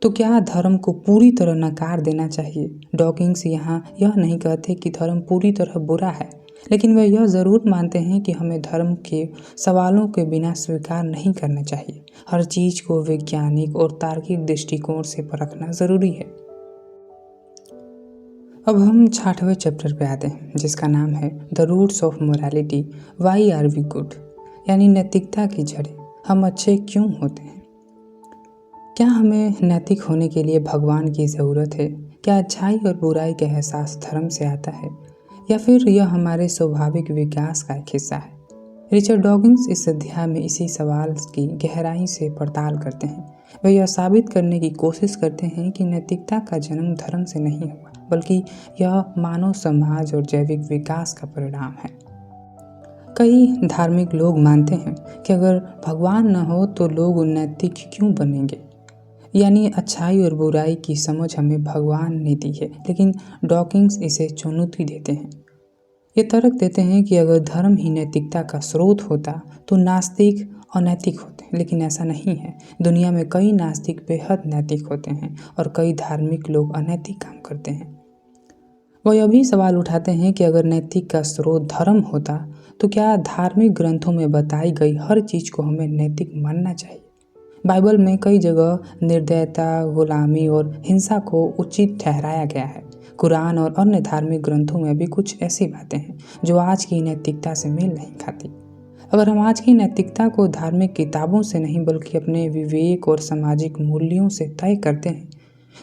तो क्या धर्म को पूरी तरह नकार देना चाहिए? डॉकिंस यहाँ यह नहीं कहते कि धर्म पूरी तरह बुरा है, लेकिन वे यह ज़रूर मानते हैं कि हमें धर्म के सवालों के बिना स्वीकार नहीं करना चाहिए। हर चीज़ को वैज्ञानिक और तार्किक दृष्टिकोण से परखना ज़रूरी है। अब हम 6वें चैप्टर पे आते हैं, जिसका नाम है the roots of morality, why are we good, यानी नैतिकता की जड़ें, हम अच्छे क्यों होते हैं। क्या हमें नैतिक होने के लिए भगवान की ज़रूरत है? क्या अच्छाई और बुराई का एहसास धर्म से आता है, या फिर यह हमारे स्वाभाविक विकास का एक हिस्सा है? रिचर्ड डॉकिंस इस अध्याय में इसी सवाल की गहराई से पड़ताल करते हैं। वे यह साबित करने की कोशिश करते हैं कि नैतिकता का जन्म धर्म से नहीं हुआ, बल्कि यह मानव समाज और जैविक विकास का परिणाम है। कई धार्मिक लोग मानते हैं कि अगर भगवान न हो तो लोग नैतिक क्यों बनेंगे, यानी अच्छाई और बुराई की समझ हमें भगवान ने दी है। लेकिन डॉकिंस इसे चुनौती देते हैं। ये तर्क देते हैं कि अगर धर्म ही नैतिकता का स्रोत होता तो नास्तिक अनैतिक होते, लेकिन ऐसा नहीं है। दुनिया में कई नास्तिक बेहद नैतिक होते हैं और कई धार्मिक लोग अनैतिक काम करते हैं। वह यह भी सवाल उठाते हैं कि अगर नैतिक का स्रोत धर्म होता तो क्या धार्मिक ग्रंथों में बताई गई हर चीज़ को हमें नैतिक मानना चाहिए? बाइबल में कई जगह निर्दयता, गुलामी और हिंसा को उचित ठहराया गया है। कुरान और अन्य धार्मिक ग्रंथों में भी कुछ ऐसी बातें हैं जो आज की नैतिकता से मेल नहीं खाती। अगर हम आज की नैतिकता को धार्मिक किताबों से नहीं, बल्कि अपने विवेक और सामाजिक मूल्यों से तय करते हैं,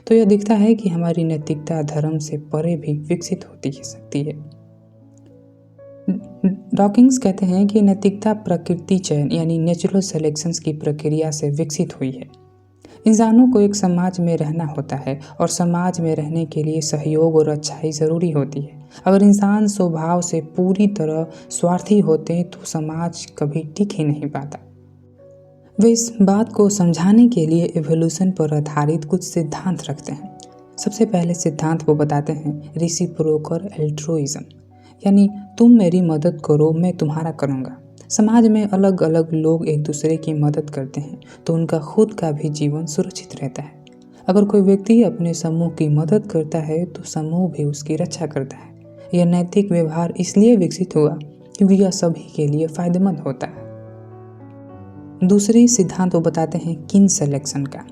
तो यह दिखता है कि हमारी नैतिकता धर्म से परे भी विकसित होती ही सकती है। डॉकिंस कहते हैं कि नैतिकता प्रकृति चयन यानी नेचुरल सिलेक्शंस की प्रक्रिया से विकसित हुई है। इंसानों को एक समाज में रहना होता है और समाज में रहने के लिए सहयोग और अच्छाई ज़रूरी होती है। अगर इंसान स्वभाव से पूरी तरह स्वार्थी होते हैं तो समाज कभी टिक ही नहीं पाता। वे इस बात को समझाने के लिए एवोल्यूशन पर आधारित कुछ सिद्धांत रखते हैं। सबसे पहले सिद्धांत वो बताते हैं रेसिप्रोकल एल्ट्रुइज्म, यानी तुम मेरी मदद करो मैं तुम्हारा करूँगा। समाज में अलग अलग लोग एक दूसरे की मदद करते हैं तो उनका खुद का भी जीवन सुरक्षित रहता है। अगर कोई व्यक्ति अपने समूह की मदद करता है तो समूह भी उसकी रक्षा करता है। यह नैतिक व्यवहार इसलिए विकसित हुआ क्योंकि यह सभी के लिए फायदेमंद होता है। दूसरी सिद्धांत वो बताते हैं किन सिलेक्शन का,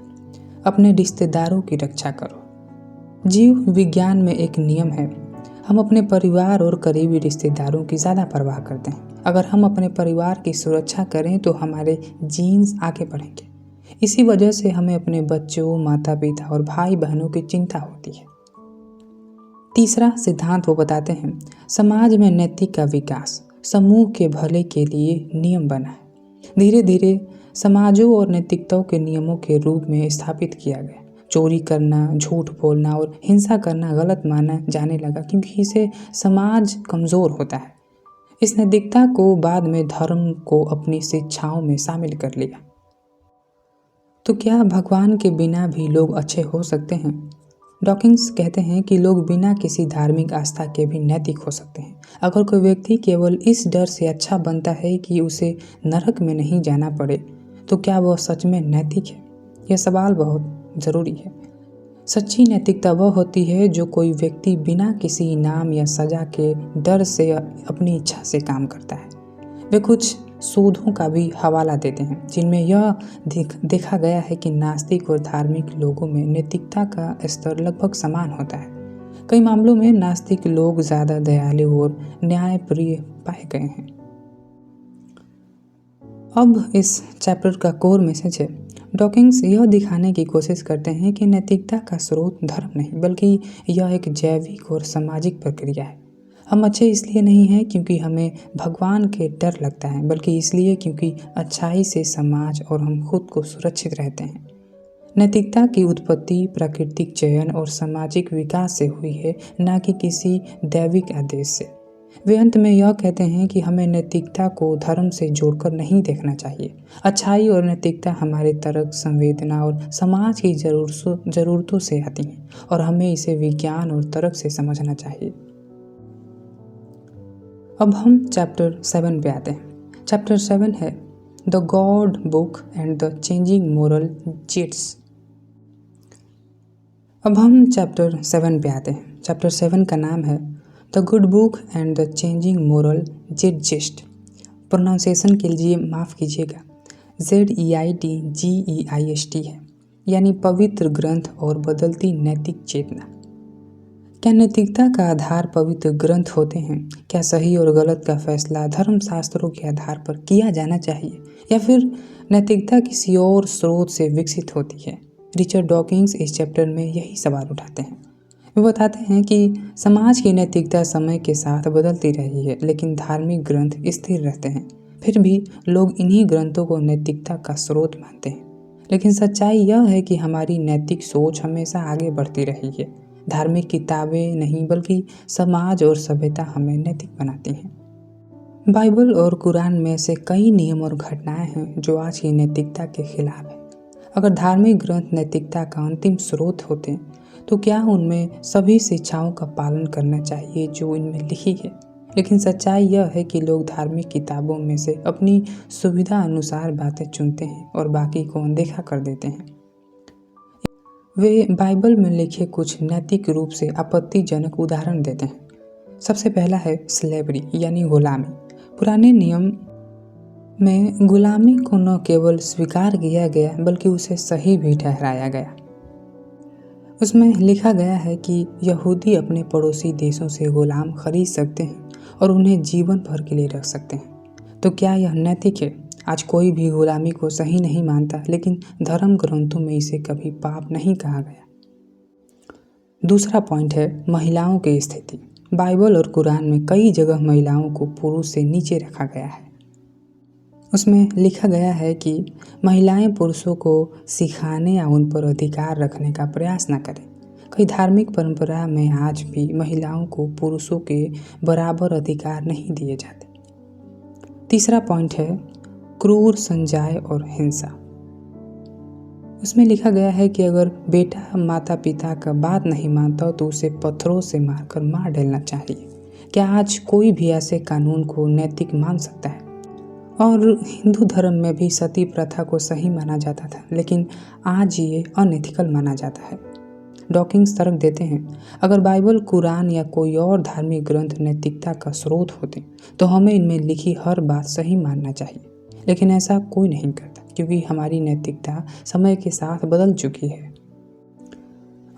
अपने रिश्तेदारों की रक्षा करो। जीव विज्ञान में एक नियम है, हम अपने परिवार और करीबी रिश्तेदारों की ज़्यादा परवाह करते हैं। अगर हम अपने परिवार की सुरक्षा करें तो हमारे जीन्स आगे बढ़ेंगे। इसी वजह से हमें अपने बच्चों, माता पिता और भाई बहनों की चिंता होती है। तीसरा सिद्धांत वो बताते हैं समाज में नैतिक का विकास समूह के भले के लिए नियम बना है। धीरे धीरे समाजों और नैतिकताओं के नियमों के रूप में स्थापित किया गया। चोरी करना, झूठ बोलना और हिंसा करना गलत माना जाने लगा क्योंकि इससे समाज कमज़ोर होता है। इस नैतिकता को बाद में धर्म को अपनी शिक्षाओं में शामिल कर लिया। तो क्या भगवान के बिना भी लोग अच्छे हो सकते हैं? डॉकिंस कहते हैं कि लोग बिना किसी धार्मिक आस्था के भी नैतिक हो सकते हैं। अगर कोई व्यक्ति केवल इस डर से अच्छा बनता है कि उसे नरक में नहीं जाना पड़े तो क्या वह सच में नैतिक है? यह सवाल बहुत ज़रूरी है। सच्ची नैतिकता वह होती है जो कोई व्यक्ति बिना किसी इनाम या सज़ा के डर से अपनी इच्छा से काम करता है। वे कुछ शोधों का भी हवाला देते हैं जिनमें यह देखा गया है कि नास्तिक और धार्मिक लोगों में नैतिकता का स्तर लगभग समान होता है। कई मामलों में नास्तिक लोग ज़्यादा दयालु और न्यायप्रिय पाए गए हैं। अब इस चैप्टर का कोर मैसेज है, डॉकिंस यह दिखाने की कोशिश करते हैं कि नैतिकता का स्रोत धर्म नहीं बल्कि यह एक जैविक और सामाजिक प्रक्रिया है। हम अच्छे इसलिए नहीं हैं क्योंकि हमें भगवान के डर लगता है, बल्कि इसलिए क्योंकि अच्छाई से समाज और हम खुद को सुरक्षित रहते हैं। नैतिकता की उत्पत्ति प्राकृतिक चयन और सामाजिक विकास से हुई है, न कि किसी दैविक आदेश से। वे अंत में यह कहते हैं कि हमें नैतिकता को धर्म से जोड़कर नहीं देखना चाहिए। अच्छाई और नैतिकता हमारे तर्क, संवेदना और समाज की ज़रूरतों से आती हैं और हमें इसे विज्ञान और तर्क से समझना चाहिए। अब हम चैप्टर 7 पे आते हैं। चैप्टर 7 है the God book and the changing moral jets. अब हम चैप्टर 7 पे आते हैं। चैप्टर 7 का नाम है the good book and the changing moral zeitgeist. Pronunciation के लिए माफ़ कीजिएगा, ZEITGEIST है, यानी पवित्र ग्रंथ और बदलती नैतिक चेतना। क्या नैतिकता का आधार पवित्र ग्रंथ होते हैं? क्या सही और गलत का फैसला धर्मशास्त्रों के आधार पर किया जाना चाहिए या फिर नैतिकता किसी और स्रोत से विकसित होती है? रिचर्ड डॉकिंस इस चैप्टर में यही सवाल उठाते हैं। वे बताते हैं कि समाज की नैतिकता समय के साथ बदलती रही है, लेकिन धार्मिक ग्रंथ स्थिर रहते हैं। फिर भी लोग इन्हीं ग्रंथों को नैतिकता का स्रोत मानते हैं। लेकिन सच्चाई यह है कि हमारी नैतिक सोच हमेशा आगे बढ़ती रही है। धार्मिक किताबें नहीं बल्कि समाज और सभ्यता हमें नैतिक बनाती हैं। बाइबल और कुरान में से कई नियम और घटनाएं हैं जो आज की नैतिकता के खिलाफ है। अगर धार्मिक ग्रंथ नैतिकता का अंतिम स्रोत होते तो क्या उनमें सभी शिक्षाओं का पालन करना चाहिए जो इनमें लिखी है? लेकिन सच्चाई यह है कि लोग धार्मिक किताबों में से अपनी सुविधा अनुसार बातें चुनते हैं और बाकी को अनदेखा कर देते हैं। वे बाइबल में लिखे कुछ नैतिक रूप से आपत्तिजनक उदाहरण देते हैं। सबसे पहला है स्लेवरी यानी गुलामी। पुराने नियम में गुलामी को न केवल स्वीकार किया गया बल्कि उसे सही भी ठहराया गया। उसमें लिखा गया है कि यहूदी अपने पड़ोसी देशों से गुलाम खरीद सकते हैं और उन्हें जीवन भर के लिए रख सकते हैं। तो क्या यह नैतिक है? आज कोई भी गुलामी को सही नहीं मानता, लेकिन धर्म ग्रंथों में इसे कभी पाप नहीं कहा गया। दूसरा पॉइंट है महिलाओं की स्थिति। बाइबल और कुरान में कई जगह महिलाओं को पुरुष से नीचे रखा गया है। उसमें लिखा गया है कि महिलाएं पुरुषों को सिखाने या उन पर अधिकार रखने का प्रयास न करें। कई धार्मिक परंपरा में आज भी महिलाओं को पुरुषों के बराबर अधिकार नहीं दिए जाते। तीसरा पॉइंट है क्रूर संजाय और हिंसा। उसमें लिखा गया है कि अगर बेटा माता पिता का बात नहीं मानता तो उसे पत्थरों से मारकर मार डालना चाहिए। क्या आज कोई भी ऐसे कानून को नैतिक मान सकता है? और हिंदू धर्म में भी सती प्रथा को सही माना जाता था, लेकिन आज ये अनएथिकल माना जाता है। डॉकिंस तर्क देते हैं, अगर बाइबल, कुरान या कोई और धार्मिक ग्रंथ नैतिकता का स्रोत होते तो हमें इनमें लिखी हर बात सही मानना चाहिए, लेकिन ऐसा कोई नहीं करता क्योंकि हमारी नैतिकता समय के साथ बदल चुकी है।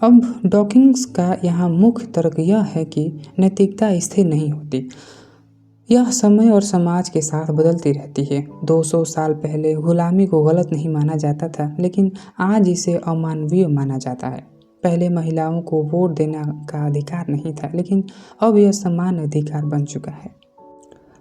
अब डॉकिंस का यहाँ मुख्य तर्क यह है कि नैतिकता स्थिर नहीं होती, यह समय और समाज के साथ बदलती रहती है। 200 साल पहले गुलामी को गलत नहीं माना जाता था, लेकिन आज इसे अमानवीय माना जाता है। पहले महिलाओं को वोट देने का अधिकार नहीं था, लेकिन अब यह समान अधिकार बन चुका है।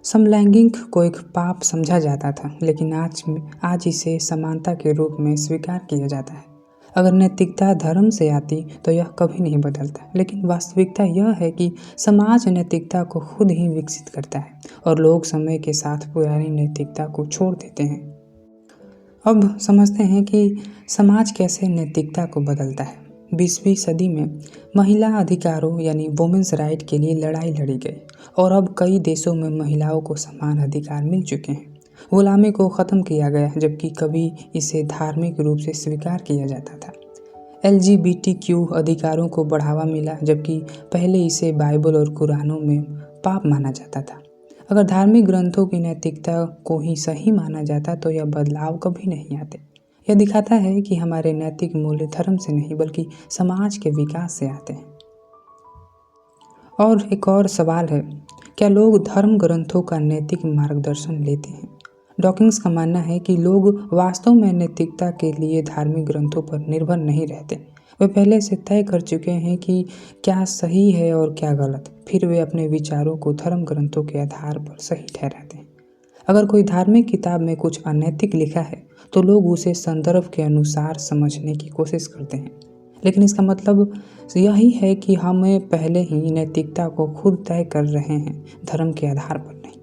समलैंगिक को एक पाप समझा जाता था, लेकिन आज इसे समानता के रूप में स्वीकार किया जाता है। अगर नैतिकता धर्म से आती तो यह कभी नहीं बदलता, लेकिन वास्तविकता यह है कि समाज नैतिकता को खुद ही विकसित करता है और लोग समय के साथ पुरानी नैतिकता को छोड़ देते हैं। अब समझते हैं कि समाज कैसे नैतिकता को बदलता है। 20वीं सदी में महिला अधिकारों यानी वुमेन्स राइट के लिए लड़ाई लड़ी गई और अब कई देशों में महिलाओं को समान अधिकार मिल चुके हैं। गुलामी को ख़त्म किया गया, जबकि कभी इसे धार्मिक रूप से स्वीकार किया जाता था। LGBTQ अधिकारों को बढ़ावा मिला, जबकि पहले इसे बाइबल और कुरानों में पाप माना जाता था। अगर धार्मिक ग्रंथों की नैतिकता को ही सही माना जाता तो यह बदलाव कभी नहीं आते। यह दिखाता है कि हमारे नैतिक मूल्य धर्म से नहीं बल्कि समाज के विकास से आते हैं। और एक और सवाल है, क्या लोग धर्म ग्रंथों का नैतिक मार्गदर्शन लेते हैं? डॉकिंस का मानना है कि लोग वास्तव में नैतिकता के लिए धार्मिक ग्रंथों पर निर्भर नहीं रहते। वे पहले से तय कर चुके हैं कि क्या सही है और क्या गलत, फिर वे अपने विचारों को धर्म ग्रंथों के आधार पर सही ठहराते हैं। अगर कोई धार्मिक किताब में कुछ अनैतिक लिखा है तो लोग उसे संदर्भ के अनुसार समझने की कोशिश करते हैं, लेकिन इसका मतलब यही है कि हमें पहले ही नैतिकता को खुद तय कर रहे हैं, धर्म के आधार पर नहीं।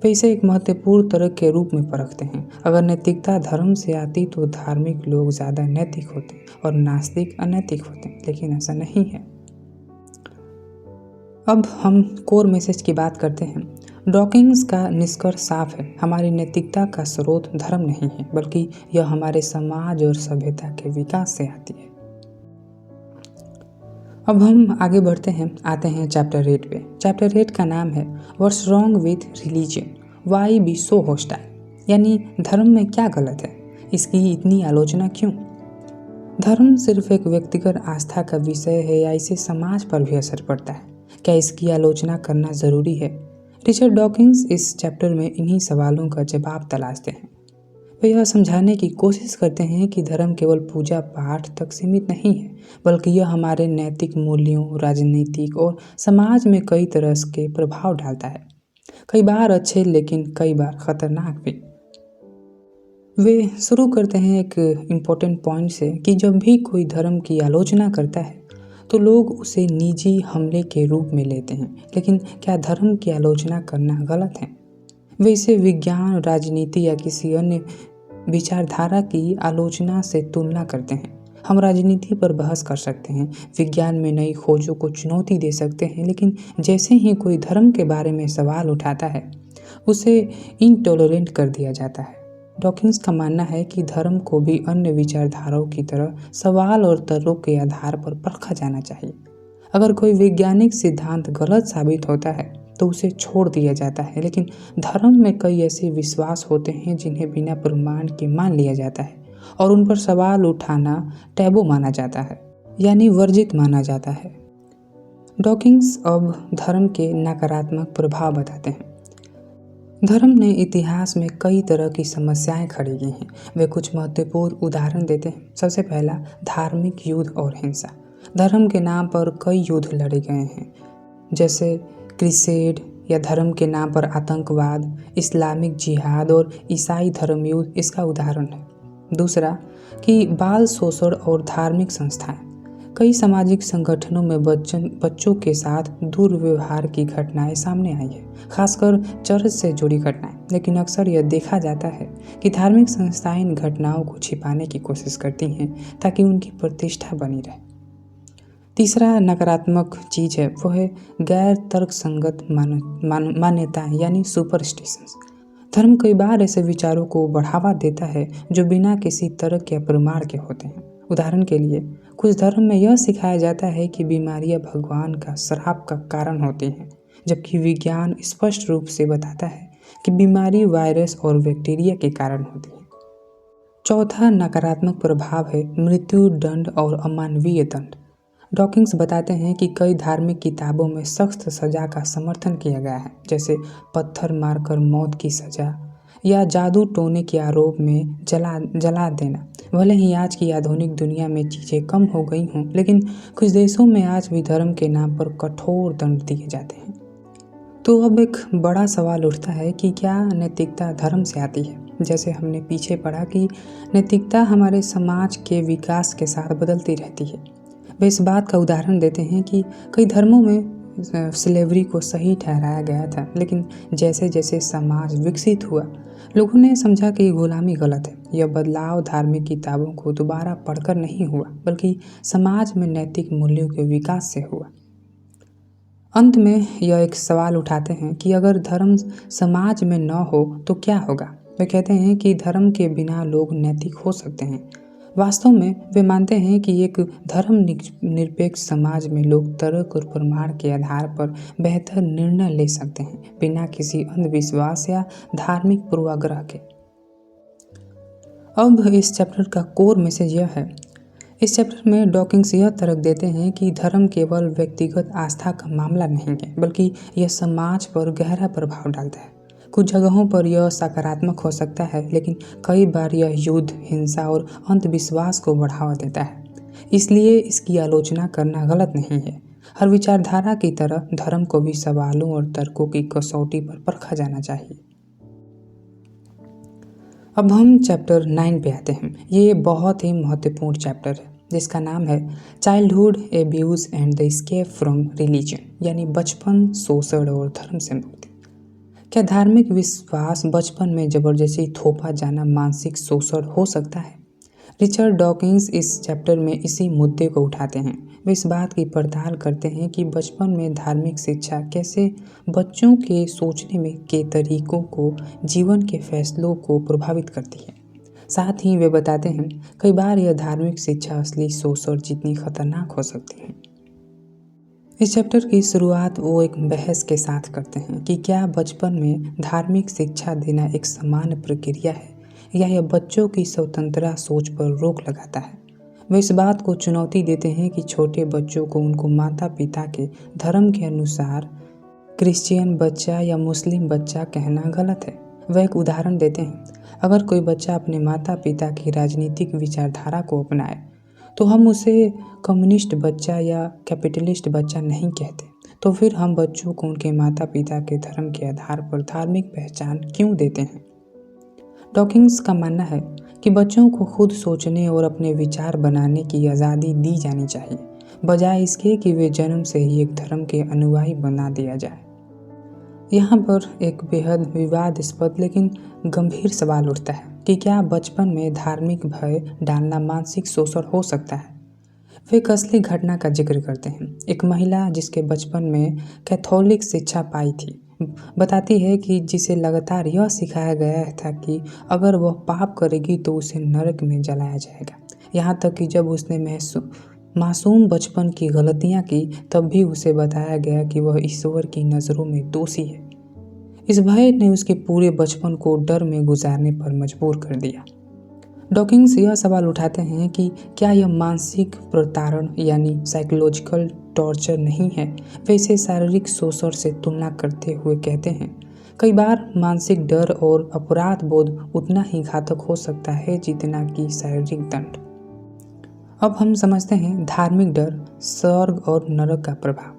वे इसे एक महत्वपूर्ण तर्क के रूप में परखते हैं। अगर नैतिकता धर्म से आती तो धार्मिक लोग ज़्यादा नैतिक होते और नास्तिक अनैतिक होते, लेकिन ऐसा नहीं है। अब हम कोर मैसेज की बात करते हैं। डॉकिंस का निष्कर्ष साफ है, हमारी नैतिकता का स्रोत धर्म नहीं है, बल्कि यह हमारे समाज और सभ्यता के विकास से आती है। अब हम आगे बढ़ते हैं, आते हैं चैप्टर 8 पे। चैप्टर 8 का नाम है what's wrong with religion, why be so hostile, यानी धर्म में क्या गलत है, इसकी इतनी आलोचना क्यों? धर्म सिर्फ एक व्यक्तिगत आस्था का विषय है या इसे समाज पर भी असर पड़ता है? क्या इसकी आलोचना करना ज़रूरी है? रिचर्ड डॉकिंस इस चैप्टर में इन्हीं सवालों का जवाब तलाशते हैं। वे यह समझाने की कोशिश करते हैं कि धर्म केवल पूजा पाठ तक सीमित नहीं है, बल्कि यह हमारे नैतिक मूल्यों, राजनीतिक और समाज में कई तरह के प्रभाव डालता है, कई बार अच्छे लेकिन कई बार खतरनाक भी। वे शुरू करते हैं एक इम्पोर्टेंट पॉइंट से कि जब भी कोई धर्म की आलोचना करता है तो लोग उसे निजी हमले के रूप में लेते हैं, लेकिन क्या धर्म की आलोचना करना गलत है? वे इसे विज्ञान, राजनीति या किसी अन्य विचारधारा की आलोचना से तुलना करते हैं। हम राजनीति पर बहस कर सकते हैं, विज्ञान में नई खोजों को चुनौती दे सकते हैं, लेकिन जैसे ही कोई धर्म के बारे में सवाल उठाता है उसे इनटॉलरेंट कर दिया जाता है। डॉकिंस का मानना है कि धर्म को भी अन्य विचारधाराओं की तरह सवाल और तर्क के आधार पर परखा जाना चाहिए। अगर कोई वैज्ञानिक सिद्धांत गलत साबित होता है तो उसे छोड़ दिया जाता है, लेकिन धर्म में कई ऐसे विश्वास होते हैं जिन्हें बिना प्रमाण के मान लिया जाता है और उन पर सवाल उठाना टैबू माना जाता है, यानी वर्जित माना जाता है। डॉकिंस अब धर्म के नकारात्मक प्रभाव बताते हैं। धर्म ने इतिहास में कई तरह की समस्याएं खड़ी की हैं। वे कुछ महत्वपूर्ण उदाहरण देते हैं। सबसे पहला, धार्मिक युद्ध और हिंसा। धर्म के नाम पर कई युद्ध लड़े गए हैं। जैसे क्रिसेड या धर्म के नाम पर आतंकवाद, इस्लामिक जिहाद और ईसाई धर्म युद्ध इसका उदाहरण है। दूसरा कि बाल शोषण और धार्मिक संस्थाएं। कई सामाजिक संगठनों में बच्चों के साथ दुर्व्यवहार की घटनाएं सामने आई है, खासकर चर्च से जुड़ी घटनाएं। लेकिन अक्सर यह देखा जाता है कि धार्मिक संस्थाएं इन घटनाओं को छिपाने की कोशिश करती हैं ताकि उनकी प्रतिष्ठा बनी रहे। तीसरा नकारात्मक चीज़ है वो है गैर तर्कसंगत मान्यताएं यानी सुपरस्टिशंस। धर्म कई बार ऐसे विचारों को बढ़ावा देता है जो बिना किसी तर्क या प्रमाण के होते हैं। उदाहरण के लिए कुछ धर्म में यह सिखाया जाता है कि बीमारियां भगवान का श्राप का कारण होती हैं, जबकि विज्ञान स्पष्ट रूप से बताता है कि बीमारी वायरस और बैक्टीरिया के कारण होती है। चौथा नकारात्मक प्रभाव है मृत्यु दंड और अमानवीय दंड। डॉकिंस बताते हैं कि कई धार्मिक किताबों में सख्त सजा का समर्थन किया गया है, जैसे पत्थर मारकर मौत की सजा या जादू टोने के आरोप में जला देना। भले ही आज की आधुनिक दुनिया में चीज़ें कम हो गई हों, लेकिन कुछ देशों में आज भी धर्म के नाम पर कठोर दंड दिए जाते हैं। तो अब एक बड़ा सवाल उठता है कि क्या नैतिकता धर्म से आती है? जैसे हमने पीछे पढ़ा कि नैतिकता हमारे समाज के विकास के साथ बदलती रहती है। वे इस बात का उदाहरण देते हैं कि कई धर्मों में स्लेवरी को सही ठहराया गया था, लेकिन जैसे जैसे समाज विकसित हुआ लोगों ने समझा कि गुलामी गलत है। यह बदलाव धार्मिक किताबों को दोबारा पढ़कर नहीं हुआ, बल्कि समाज में नैतिक मूल्यों के विकास से हुआ। अंत में यह एक सवाल उठाते हैं कि अगर धर्म समाज में न हो तो क्या होगा। वे कहते हैं कि धर्म के बिना लोग नैतिक हो सकते हैं। वास्तव में वे मानते हैं कि एक धर्म निरपेक्ष समाज में लोग तर्क और प्रमाण के आधार पर बेहतर निर्णय ले सकते हैं, बिना किसी अंधविश्वास या धार्मिक पूर्वाग्रह के। अब इस चैप्टर का कोर मैसेज यह है। इस चैप्टर में डॉकिंस यह तर्क देते हैं कि धर्म केवल व्यक्तिगत आस्था का मामला नहीं है, बल्कि यह समाज पर गहरा प्रभाव डालता है। कुछ जगहों पर यह सकारात्मक हो सकता है, लेकिन कई बार यह युद्ध, हिंसा और अंधविश्वास को बढ़ावा देता है। इसलिए इसकी आलोचना करना गलत नहीं है। हर विचारधारा की तरह धर्म को भी सवालों और तर्कों की कसौटी पर परखा जाना चाहिए। अब हम चैप्टर 9 पे आते हैं। ये बहुत ही महत्वपूर्ण चैप्टर है, जिसका नाम है childhood abuse and the escape from religion, यानी बचपन, शोषण और धर्म से मुक्ति। क्या धार्मिक विश्वास बचपन में जबरदस्ती थोपा जाना मानसिक शोषण हो सकता है? रिचर्ड डॉकिंस इस चैप्टर में इसी मुद्दे को उठाते हैं। वे इस बात की पड़ताल करते हैं कि बचपन में धार्मिक शिक्षा कैसे बच्चों के सोचने में के तरीकों को, जीवन के फैसलों को प्रभावित करती है। साथ ही वे बताते हैं कई बार यह धार्मिक शिक्षा असली शोषण जितनी खतरनाक हो सकती है। इस चैप्टर की शुरुआत वो एक बहस के साथ करते हैं कि क्या बचपन में धार्मिक शिक्षा देना एक सामान्य प्रक्रिया है या यह बच्चों की स्वतंत्रता सोच पर रोक लगाता है। वे इस बात को चुनौती देते हैं कि छोटे बच्चों को उनको माता पिता के धर्म के अनुसार क्रिश्चियन बच्चा या मुस्लिम बच्चा कहना गलत है। वह एक उदाहरण देते हैं, अगर कोई बच्चा अपने माता पिता की राजनीतिक विचारधारा को अपनाए तो हम उसे कम्युनिस्ट बच्चा या कैपिटलिस्ट बच्चा नहीं कहते, तो फिर हम बच्चों को उनके माता पिता के धर्म के आधार पर धार्मिक पहचान क्यों देते हैं। डॉकिंस का मानना है कि बच्चों को खुद सोचने और अपने विचार बनाने की आज़ादी दी जानी चाहिए, बजाय इसके कि वे जन्म से ही एक धर्म के अनुयायी बना दिया जाए। यहाँ पर एक बेहद विवादास्पद लेकिन गंभीर सवाल उठता है कि क्या बचपन में धार्मिक भय डालना मानसिक शोषण हो सकता है। वे एक असली घटना का जिक्र करते हैं। एक महिला जिसके बचपन में कैथोलिक शिक्षा पाई थी बताती है कि जिसे लगातार यह सिखाया गया था कि अगर वह पाप करेगी तो उसे नरक में जलाया जाएगा। यहाँ तक कि जब उसने मासूम बचपन की गलतियाँ की तब भी उसे बताया गया कि वह ईश्वर की नज़रों में दोषी है। इस भय ने उसके पूरे बचपन को डर में गुजारने पर मजबूर कर दिया। डॉकिंस यह सवाल उठाते हैं कि क्या यह मानसिक प्रताड़न यानी साइकोलॉजिकल टॉर्चर नहीं है। वे इसे शारीरिक शोषण से तुलना करते हुए कहते हैं, कई बार मानसिक डर और अपराध बोध उतना ही घातक हो सकता है जितना कि शारीरिक दंड। अब हम समझते हैं धार्मिक डर, स्वर्ग और नरक का प्रभाव।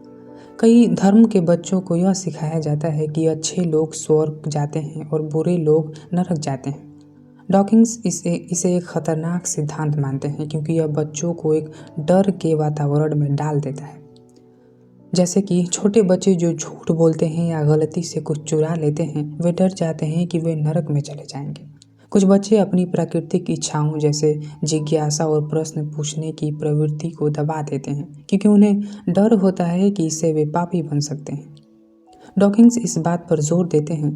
कई धर्म के बच्चों को यह सिखाया जाता है कि अच्छे लोग स्वर्ग जाते हैं और बुरे लोग नरक जाते हैं। डॉकिंस इसे एक खतरनाक सिद्धांत मानते हैं क्योंकि यह बच्चों को एक डर के वातावरण में डाल देता है। जैसे कि छोटे बच्चे जो झूठ बोलते हैं या गलती से कुछ चुरा लेते हैं, वे डर जाते हैं कि वे नरक में चले जाएंगे। कुछ बच्चे अपनी प्राकृतिक इच्छाओं जैसे जिज्ञासा और प्रश्न पूछने की प्रवृत्ति को दबा देते हैं क्योंकि उन्हें डर होता है कि इससे वे पापी बन सकते हैं। डॉकिंस इस बात पर जोर देते हैं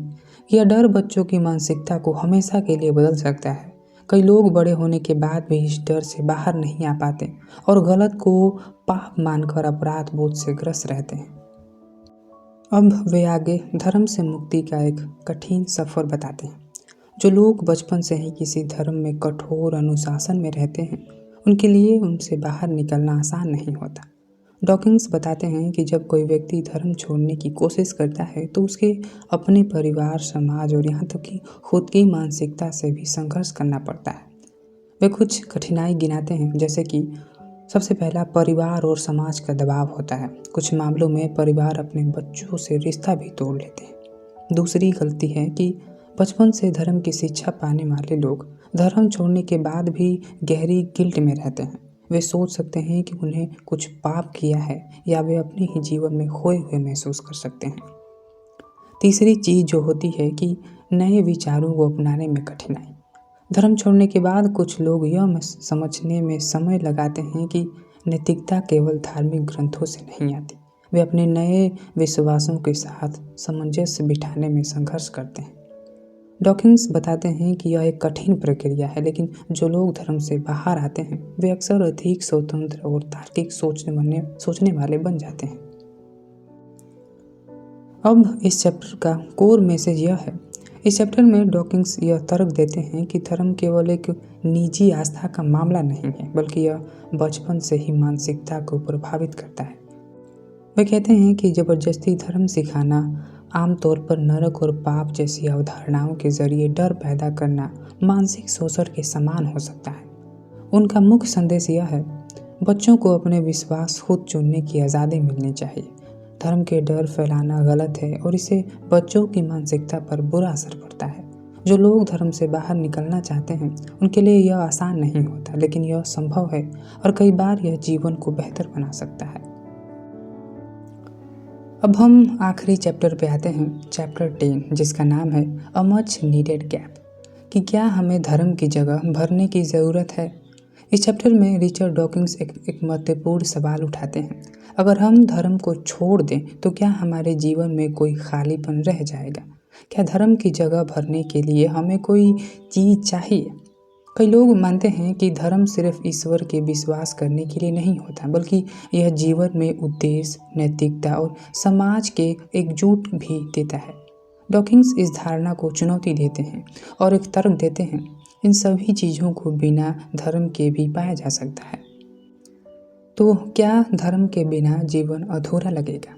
कि यह डर बच्चों की मानसिकता को हमेशा के लिए बदल सकता है। कई लोग बड़े होने के बाद भी इस डर से बाहर नहीं आ पाते और गलत को पाप मानकर अपराध बोध से ग्रस्त रहते हैं। अब वे आगे धर्म से मुक्ति का एक कठिन सफर बताते हैं। जो लोग बचपन से ही किसी धर्म में कठोर अनुशासन में रहते हैं, उनके लिए उनसे बाहर निकलना आसान नहीं होता। डॉकिंस बताते हैं कि जब कोई व्यक्ति धर्म छोड़ने की कोशिश करता है तो उसके अपने परिवार, समाज और यहाँ तक कि खुद की मानसिकता से भी संघर्ष करना पड़ता है। वे कुछ कठिनाई गिनाते हैं, जैसे कि सबसे पहला परिवार और समाज का दबाव होता है। कुछ मामलों में परिवार अपने बच्चों से रिश्ता भी तोड़ लेते हैं। दूसरी गलती है कि बचपन से धर्म की शिक्षा पाने वाले लोग धर्म छोड़ने के बाद भी गहरी गिल्ट में रहते हैं। वे सोच सकते हैं कि उन्हें कुछ पाप किया है या वे अपने ही जीवन में खोए हुए महसूस कर सकते हैं। तीसरी चीज़ जो होती है कि नए विचारों को अपनाने में कठिनाई। धर्म छोड़ने के बाद कुछ लोग यह समझने में समय लगाते हैं कि नैतिकता केवल धार्मिक ग्रंथों से नहीं आती। वे अपने नए विश्वासों के साथ सामंजस्य बिठाने में संघर्ष करते हैं। डॉकिंस बताते हैं कि यह एक कठिन प्रक्रिया है, लेकिन जो लोग धर्म से बाहर आते हैं वे अक्सर अधिक स्वतंत्र और तार्किक सोचने वाले बन जाते हैं। अब इस चैप्टर का कोर मैसेज यह है। इस चैप्टर में डॉकिंस यह तर्क देते हैं कि धर्म केवल एक निजी आस्था का मामला नहीं है, बल्कि यह बचपन से ही मानसिकता को प्रभावित करता है। वे कहते हैं कि जबरदस्ती धर्म सिखाना, आमतौर पर नरक और पाप जैसी अवधारणाओं के जरिए डर पैदा करना, मानसिक शोषण के समान हो सकता है। उनका मुख्य संदेश यह है, बच्चों को अपने विश्वास खुद चुनने की आज़ादी मिलनी चाहिए। धर्म के डर फैलाना गलत है और इससे बच्चों की मानसिकता पर बुरा असर पड़ता है। जो लोग धर्म से बाहर निकलना चाहते हैं उनके लिए यह आसान नहीं होता, लेकिन यह संभव है और कई बार यह जीवन को बेहतर बना सकता है। अब हम आखिरी चैप्टर पे आते हैं, चैप्टर 10, जिसका नाम है अ मच नीडेड गैप, कि क्या हमें धर्म की जगह भरने की ज़रूरत है। इस चैप्टर में रिचर्ड डॉकिंस एक महत्वपूर्ण सवाल उठाते हैं। अगर हम धर्म को छोड़ दें तो क्या हमारे जीवन में कोई खालीपन रह जाएगा? क्या धर्म की जगह भरने के लिए हमें कोई चीज़ चाहिए? कई लोग मानते हैं कि धर्म सिर्फ ईश्वर के विश्वास करने के लिए नहीं होता, बल्कि यह जीवन में उद्देश्य, नैतिकता और समाज के एकजुट भी देता है। डॉकिंस इस धारणा को चुनौती देते हैं और एक तर्क देते हैं, इन सभी चीज़ों को बिना धर्म के भी पाया जा सकता है। तो क्या धर्म के बिना जीवन अधूरा लगेगा?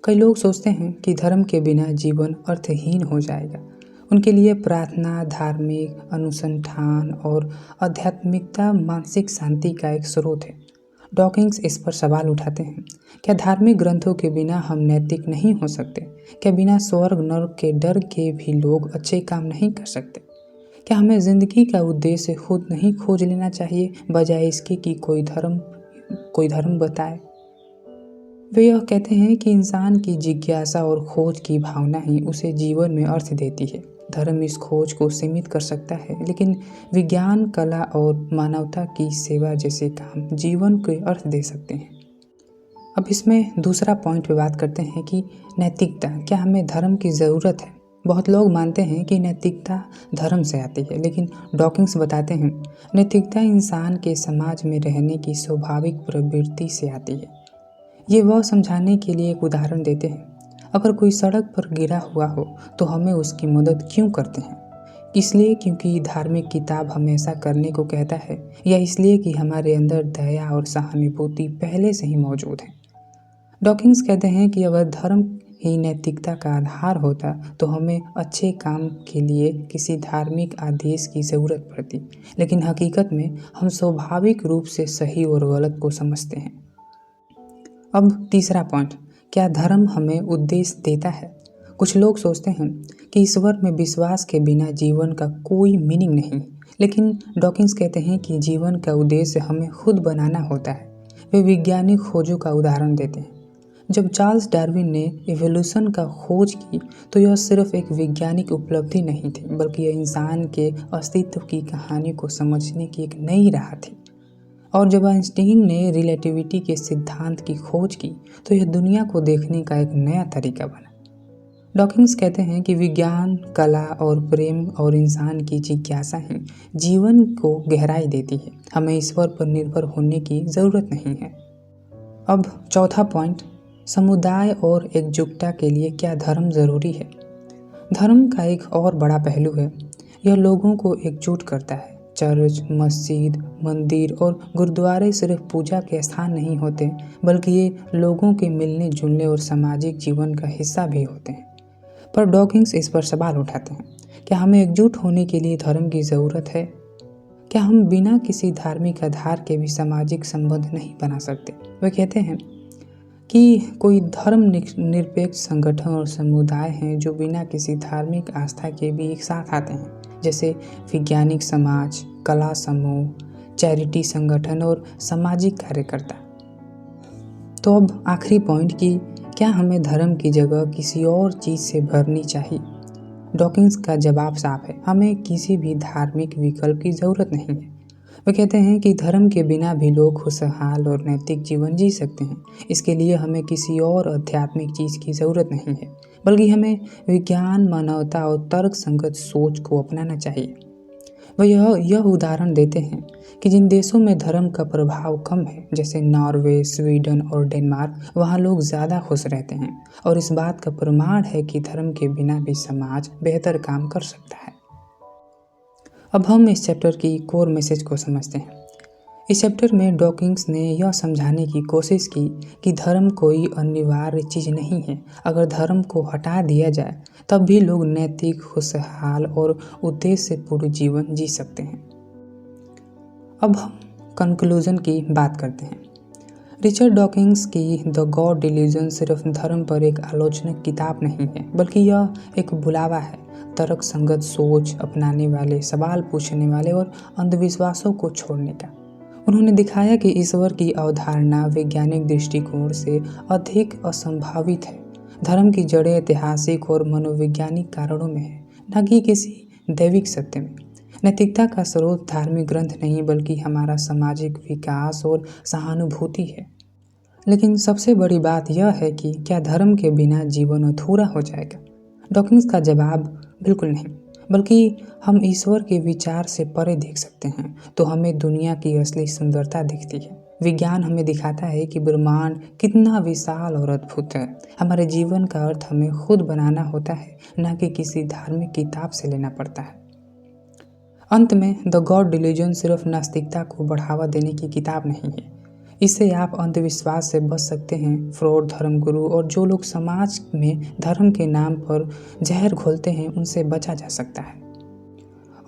कई लोग सोचते हैं कि धर्म के बिना जीवन अर्थहीन हो जाएगा। उनके लिए प्रार्थना, धार्मिक अनुसंधान और आध्यात्मिकता मानसिक शांति का एक स्रोत है। डॉकिंस इस पर सवाल उठाते हैं, क्या धार्मिक ग्रंथों के बिना हम नैतिक नहीं हो सकते? क्या बिना स्वर्ग नरक के डर के भी लोग अच्छे काम नहीं कर सकते? क्या हमें जिंदगी का उद्देश्य खुद नहीं खोज लेना चाहिए, बजाय इसके कि कोई धर्म बताए? वे यह कहते हैं कि इंसान की जिज्ञासा और खोज की भावना ही उसे जीवन में अर्थ देती है। धर्म इस खोज को सीमित कर सकता है, लेकिन विज्ञान, कला और मानवता की सेवा जैसे काम जीवन को अर्थ दे सकते हैं। अब इसमें दूसरा पॉइंट पे बात करते हैं कि नैतिकता, क्या हमें धर्म की ज़रूरत है? बहुत लोग मानते हैं कि नैतिकता धर्म से आती है, लेकिन डॉकिंस बताते हैं नैतिकता इंसान के समाज में रहने की स्वाभाविक प्रवृत्ति से आती है। ये वह समझाने के लिए एक उदाहरण देते हैं, अगर कोई सड़क पर गिरा हुआ हो तो हमें उसकी मदद क्यों करते हैं? इसलिए क्योंकि धार्मिक किताब हमें ऐसा करने को कहता है, या इसलिए कि हमारे अंदर दया और सहानुभूति पहले से ही मौजूद है? डॉकिंस कहते हैं कि अगर धर्म ही नैतिकता का आधार होता तो हमें अच्छे काम के लिए किसी धार्मिक आदेश की ज़रूरत पड़ती, लेकिन हकीकत में हम स्वाभाविक रूप से सही और गलत को समझते हैं। अब तीसरा पॉइंट, क्या धर्म हमें उद्देश्य देता है? कुछ लोग सोचते हैं कि ईश्वर में विश्वास के बिना जीवन का कोई मीनिंग नहीं, लेकिन डॉकिंस कहते हैं कि जीवन का उद्देश्य हमें खुद बनाना होता है। वे वैज्ञानिक खोजों का उदाहरण देते हैं। जब चार्ल्स डार्विन ने इवोल्यूशन का खोज की तो यह सिर्फ एक वैज्ञानिक उपलब्धि नहीं थी, बल्कि यह इंसान के अस्तित्व की कहानी को समझने की एक नई राह थी। और जब आइंस्टीन ने रिलेटिविटी के सिद्धांत की खोज की तो यह दुनिया को देखने का एक नया तरीका बना। डॉकिंस कहते हैं कि विज्ञान, कला और प्रेम और इंसान की जिज्ञासाएं जीवन को गहराई देती है। हमें ईश्वर पर निर्भर होने की ज़रूरत नहीं है। अब चौथा पॉइंट, समुदाय और एकजुटता के लिए क्या धर्म ज़रूरी है? धर्म का एक और बड़ा पहलू है, यह लोगों को एकजुट करता है। चर्च, मस्जिद, मंदिर और गुरुद्वारे सिर्फ पूजा के स्थान नहीं होते, बल्कि ये लोगों के मिलने जुलने और सामाजिक जीवन का हिस्सा भी होते हैं। पर डॉकिंस इस पर सवाल उठाते हैं, क्या हमें एकजुट होने के लिए धर्म की ज़रूरत है? क्या हम बिना किसी धार्मिक आधार के भी सामाजिक संबंध नहीं बना सकते? वे कहते हैं कि कोई धर्म निरपेक्ष संगठन और समुदाय हैं जो बिना किसी धार्मिक आस्था के भी एक साथ आते हैं, जैसे वैज्ञानिक समाज, कला समूह, चैरिटी संगठन और सामाजिक कार्यकर्ता। तो अब आखिरी पॉइंट कि क्या हमें धर्म की जगह किसी और चीज़ से भरनी चाहिए? डॉकिंस का जवाब साफ है, हमें किसी भी धार्मिक विकल्प की ज़रूरत नहीं है। वे कहते हैं कि धर्म के बिना भी लोग खुशहाल और नैतिक जीवन जी सकते हैं। इसके लिए हमें किसी और आध्यात्मिक चीज़ की ज़रूरत नहीं है, बल्कि हमें विज्ञान, मानवता और तर्क संगत सोच को अपनाना चाहिए। वह यह उदाहरण देते हैं कि जिन देशों में धर्म का प्रभाव कम है, जैसे नॉर्वे, स्वीडन और डेनमार्क, वहाँ लोग ज़्यादा खुश रहते हैं। और इस बात का प्रमाण है कि धर्म के बिना भी समाज बेहतर काम कर सकता है। अब हम इस चैप्टर की कोर मैसेज को समझते हैं। इस चैप्टर में डॉकिंस ने यह समझाने की कोशिश की कि धर्म कोई अनिवार्य चीज़ नहीं है। अगर धर्म को हटा दिया जाए तब भी लोग नैतिक, खुशहाल और उद्देश्य से पूर्ण जीवन जी सकते हैं। अब हम कंक्लूजन की बात करते हैं। रिचर्ड डॉकिंस की द गॉड डिल्यूजन सिर्फ धर्म पर एक आलोचनात्मक किताब नहीं है, बल्कि यह एक बुलावा है तर्क संगत सोच अपनाने वाले, सवाल पूछने वाले और अंधविश्वासों को छोड़ने का। उन्होंने दिखाया कि ईश्वर की अवधारणा वैज्ञानिक दृष्टिकोण से अधिक असंभावित है। धर्म की जड़ें ऐतिहासिक और मनोवैज्ञानिक कारणों में है, न कि किसी दैविक सत्य में। नैतिकता का स्रोत धार्मिक ग्रंथ नहीं, बल्कि हमारा सामाजिक विकास और सहानुभूति है। लेकिन सबसे बड़ी बात यह है कि क्या धर्म के बिना जीवन अधूरा हो जाएगा? डॉकिंस का जवाब बिल्कुल नहीं, बल्कि हम ईश्वर के विचार से परे देख सकते हैं तो हमें दुनिया की असली सुंदरता दिखती है। विज्ञान हमें दिखाता है कि ब्रह्मांड कितना विशाल और अद्भुत है। हमारे जीवन का अर्थ हमें खुद बनाना होता है, न कि किसी धार्मिक किताब से लेना पड़ता है। अंत में द गॉड डिल्यूजन सिर्फ नास्तिकता को बढ़ावा देने की किताब नहीं है। इससे आप अंधविश्वास से बच सकते हैं। फ्रॉड, धर्मगुरु और जो लोग समाज में धर्म के नाम पर जहर घोलते हैं, उनसे बचा जा सकता है।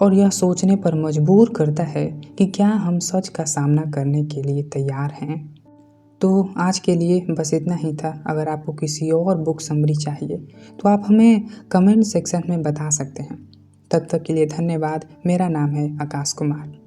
और यह सोचने पर मजबूर करता है कि क्या हम सच का सामना करने के लिए तैयार हैं। तो आज के लिए बस इतना ही था। अगर आपको किसी और बुक समरी चाहिए तो आप हमें कमेंट सेक्शन में बता सकते हैं। तब तक के लिए धन्यवाद। मेरा नाम है आकाश कुमार।